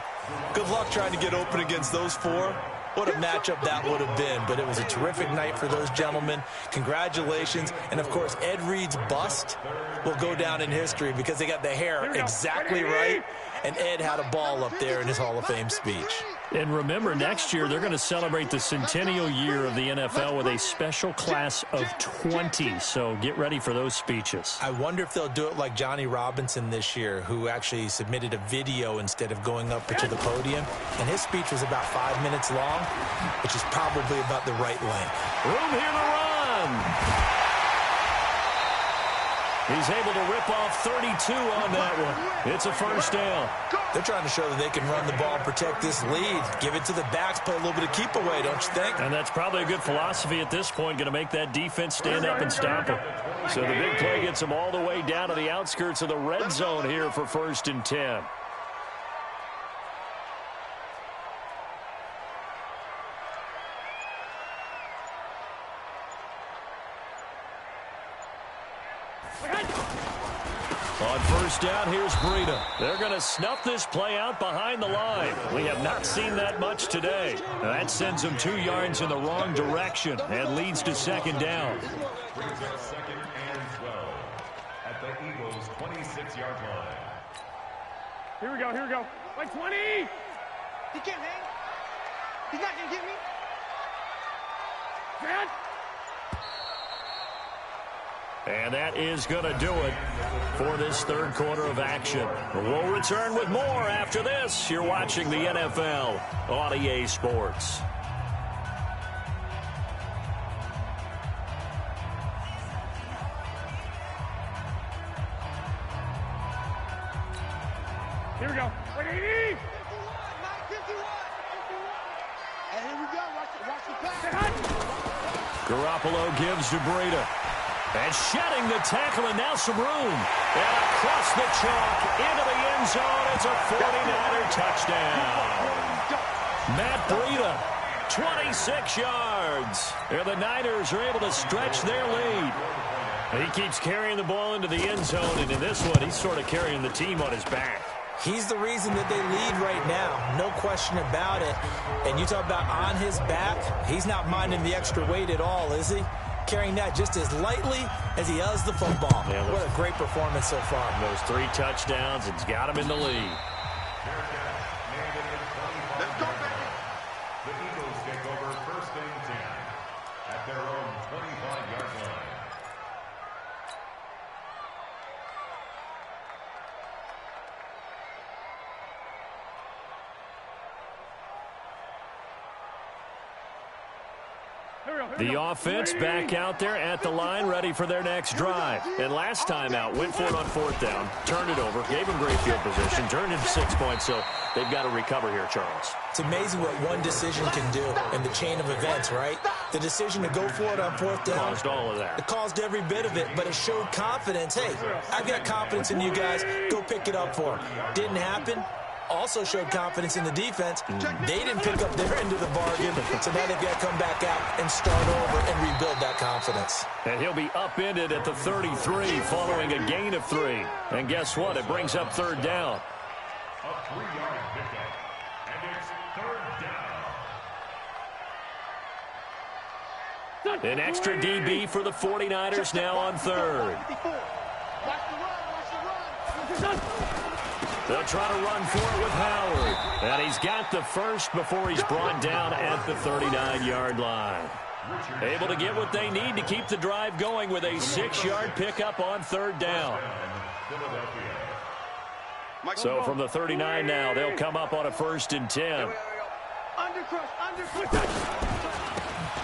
Good luck trying to get open against those 4. What a matchup that would have been. But it was a terrific night for those gentlemen. Congratulations. And, of course, Ed Reed's bust will go down in history because they got the hair exactly right. And Ed had a ball up there in his Hall of Fame speech. And remember, next year they're going to celebrate the centennial year of the NFL with a special class of 20. So get ready for those speeches. I wonder if they'll do it like Johnny Robinson this year, who actually submitted a video instead of going up to the podium. And his speech was about 5 minutes long, which is probably about the right length. Room here to run. He's able to rip off 32 on that one. It's a 1st down. They're trying to show that they can run the ball, protect this lead, give it to the backs, play a little bit of keep away, don't you think? And that's probably a good philosophy at this point, going to make that defense stand up and stop it. So the big play gets them all the way down to the outskirts of the red zone here for 1st and 10. On 1st down, here's Breida. They're going to snuff this play out behind the line. We have not seen that much today. That sends them 2 yards in the wrong direction and leads to 2nd down. Brings up 2nd and 12 at the Eagles' 26-yard line. Here we go. Like 20. He can't hang. He's not going to get me. Man. And that is going to do it for this 3rd quarter of action. We'll return with more after this. You're watching the NFL on EA Sports. Here we go. 180. 51. And here we go. Watch the pass. Garoppolo gives to Breida. And shedding the tackle, and now some room. And across the chalk, into the end zone. It's a 49er touchdown. Matt Breida, 26 yards. And the Niners are able to stretch their lead. He keeps carrying the ball into the end zone, and in this one, he's sort of carrying the team on his back. He's the reason that they lead right now. No question about it. And you talk about on his back, he's not minding the extra weight at all, is he? Carrying that just as lightly as he does the football. Yeah, what a great performance so far. Those 3 touchdowns, it's got him in the lead. Let's go, baby. The Eagles take over 1st and 10 at their own 25-yard line. The offense back out there at the line, ready for their next drive. And last time out, went for it on fourth down, turned it over, gave them great field position, turned it 6 points, so they've got to recover here, Charles. It's amazing what one decision can do in the chain of events, right? The decision to go for it on fourth down. Caused all of that. It caused every bit of it, but it showed confidence. Hey, I've got confidence in you guys. Go pick it up for them. Didn't happen. Also showed confidence in the defense. They didn't pick up their end of the bargain, so now they've got to come back out and start over and rebuild that confidence. And he'll be upended at the 33 following a gain of 3. And guess what? It brings up third down. A 3-yard pickup, and it's third down. An extra DB for the 49ers now on third. They'll try to run for it with Howard. And he's got the first before he's brought down at the 39-yard line. Able to get what they need to keep the drive going with a 6-yard pickup on third down. So from the 39 now, they'll come up on a 1st and 10.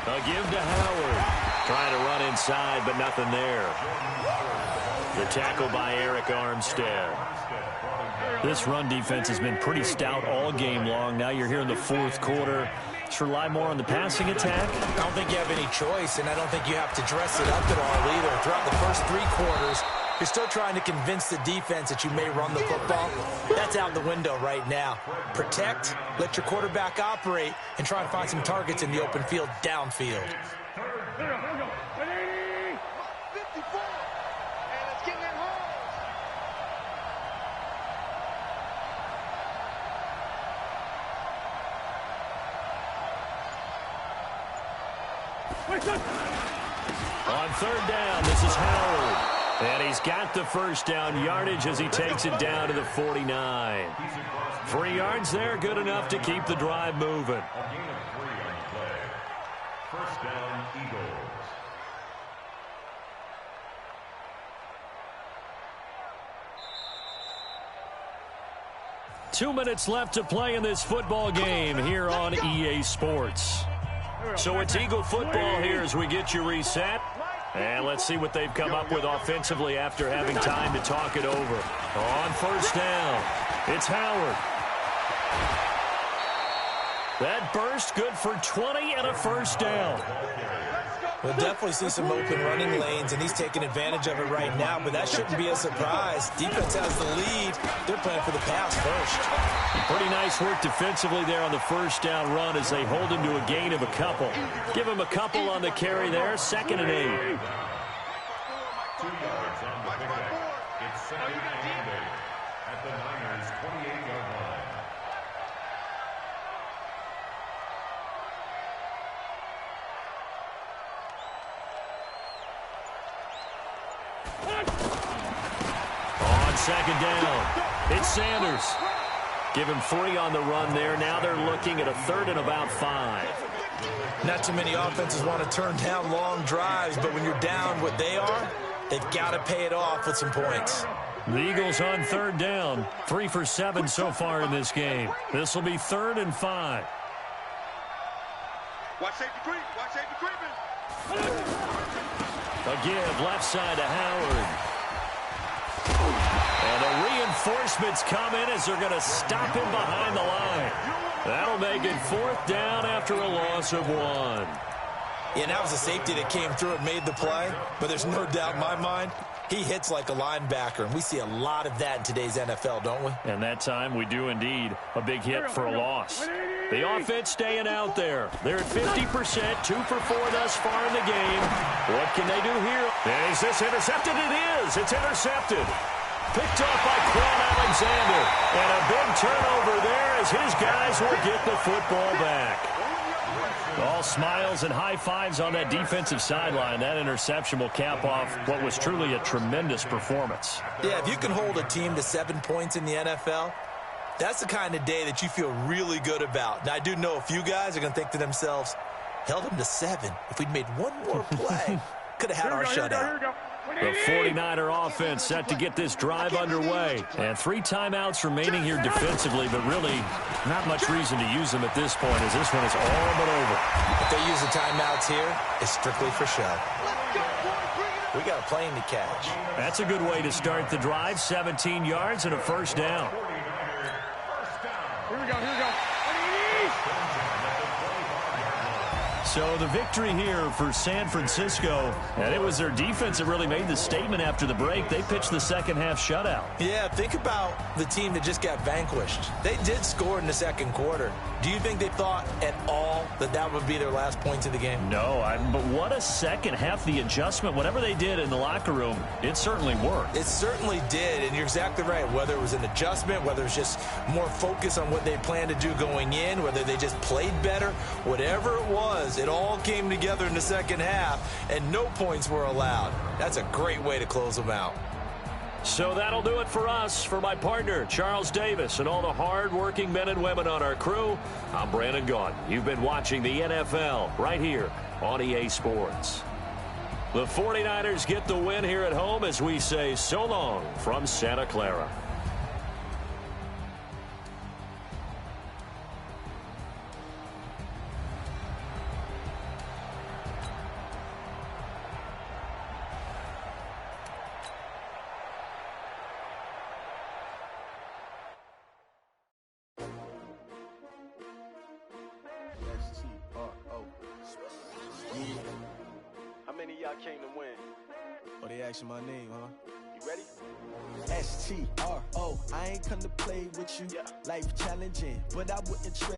A give to Howard. Trying to run inside, but nothing there. The tackle by Eric Armstead. This run defense has been pretty stout all game long. Now you're here in the fourth quarter. Just rely more on the passing attack. I don't think you have any choice, and I don't think you have to dress it up at all either. Throughout the first 3 quarters, you're still trying to convince the defense that you may run the football. That's out the window right now. Protect, let your quarterback operate, and try and find some targets in the open field downfield. On third down, this is Howard. And he's got the first down yardage as he takes it down to the 49. 3 yards there, good enough to keep the drive moving. A gain of 3 on the play. First down, Eagles. Two minutes left to play in this football game here on EA Sports. So it's Eagle football here as we get you reset. And let's see what they've come up with offensively after having time to talk it over. On first down, it's Howard. That burst good for 20 and a first down. We'll definitely see some open running lanes, and he's taking advantage of it right now, but that shouldn't be a surprise. Defense has the lead. They're playing for the pass first. Pretty nice work defensively there on the first down run as they hold him to a gain of a couple. Give him a couple on the carry there, 2nd and 8. 2 yards on the pickup. It's 2nd and 8 at the Niners' 28-yard line. On 2nd down, it's Sanders. Give him 3 on the run there. Now they're looking at a 3rd and about 5. Not too many offenses want to turn down long drives, but when you're down what they are, they've got to pay it off with some points. The Eagles on 3rd down, 3 for 7 so far in this game. This will be 3rd and 5. Watch safety creep. Watch safety creeping. A give left side to Howard. And the reinforcements come in as they're going to stop him behind the line. That'll make it 4th down after a loss of 1. Yeah, that was a safety that came through and made the play, but there's no doubt in my mind, he hits like a linebacker, and we see a lot of that in today's NFL, don't we? And that time we do indeed. A big hit for a loss. The offense staying out there. They're at 50%, 2 for 4 thus far in the game. What can they do here? And is this intercepted? It is. It's intercepted. Picked off by Quan Alexander. And a big turnover there as his guys will get the football back. All smiles and high fives on that defensive sideline. That interception will cap off what was truly a tremendous performance. Yeah, if you can hold a team to 7 points in the NFL, that's the kind of day that you feel really good about. Now, I do know a few guys are going to think to themselves, held them to 7. If we'd made one more play, could have had our shutout. The 49er offense set to get this drive underway. And 3 timeouts remaining here defensively, but really not much reason to use them at this point as this one is all but over. If they use the timeouts here is strictly for show. We got a plane to catch. That's a good way to start the drive. 17 yards and a first down. Here we go, here we go. So the victory here for San Francisco, and it was their defense that really made the statement after the break. They pitched the second half shutout. Yeah, think about the team that just got vanquished. They did score in the second quarter. Do you think they thought at all that that would be their last points of the game? No, but what a second half. The adjustment, whatever they did in the locker room, it certainly worked. It certainly did, and you're exactly right. Whether it was an adjustment, whether it was just more focus on what they planned to do going in, whether they just played better, whatever it was, it all came together in the second half, and no points were allowed. That's a great way to close them out. So that'll do it for us. For my partner, Charles Davis, and all the hard-working men and women on our crew, I'm Brandon Gaudin. You've been watching the NFL right here on EA Sports. The 49ers get the win here at home as we say so long from Santa Clara. How many of y'all came to win? Oh, they asking my name, huh? You ready? STRO. I ain't come to play with you. Yeah. Life challenging, but I wouldn't trade.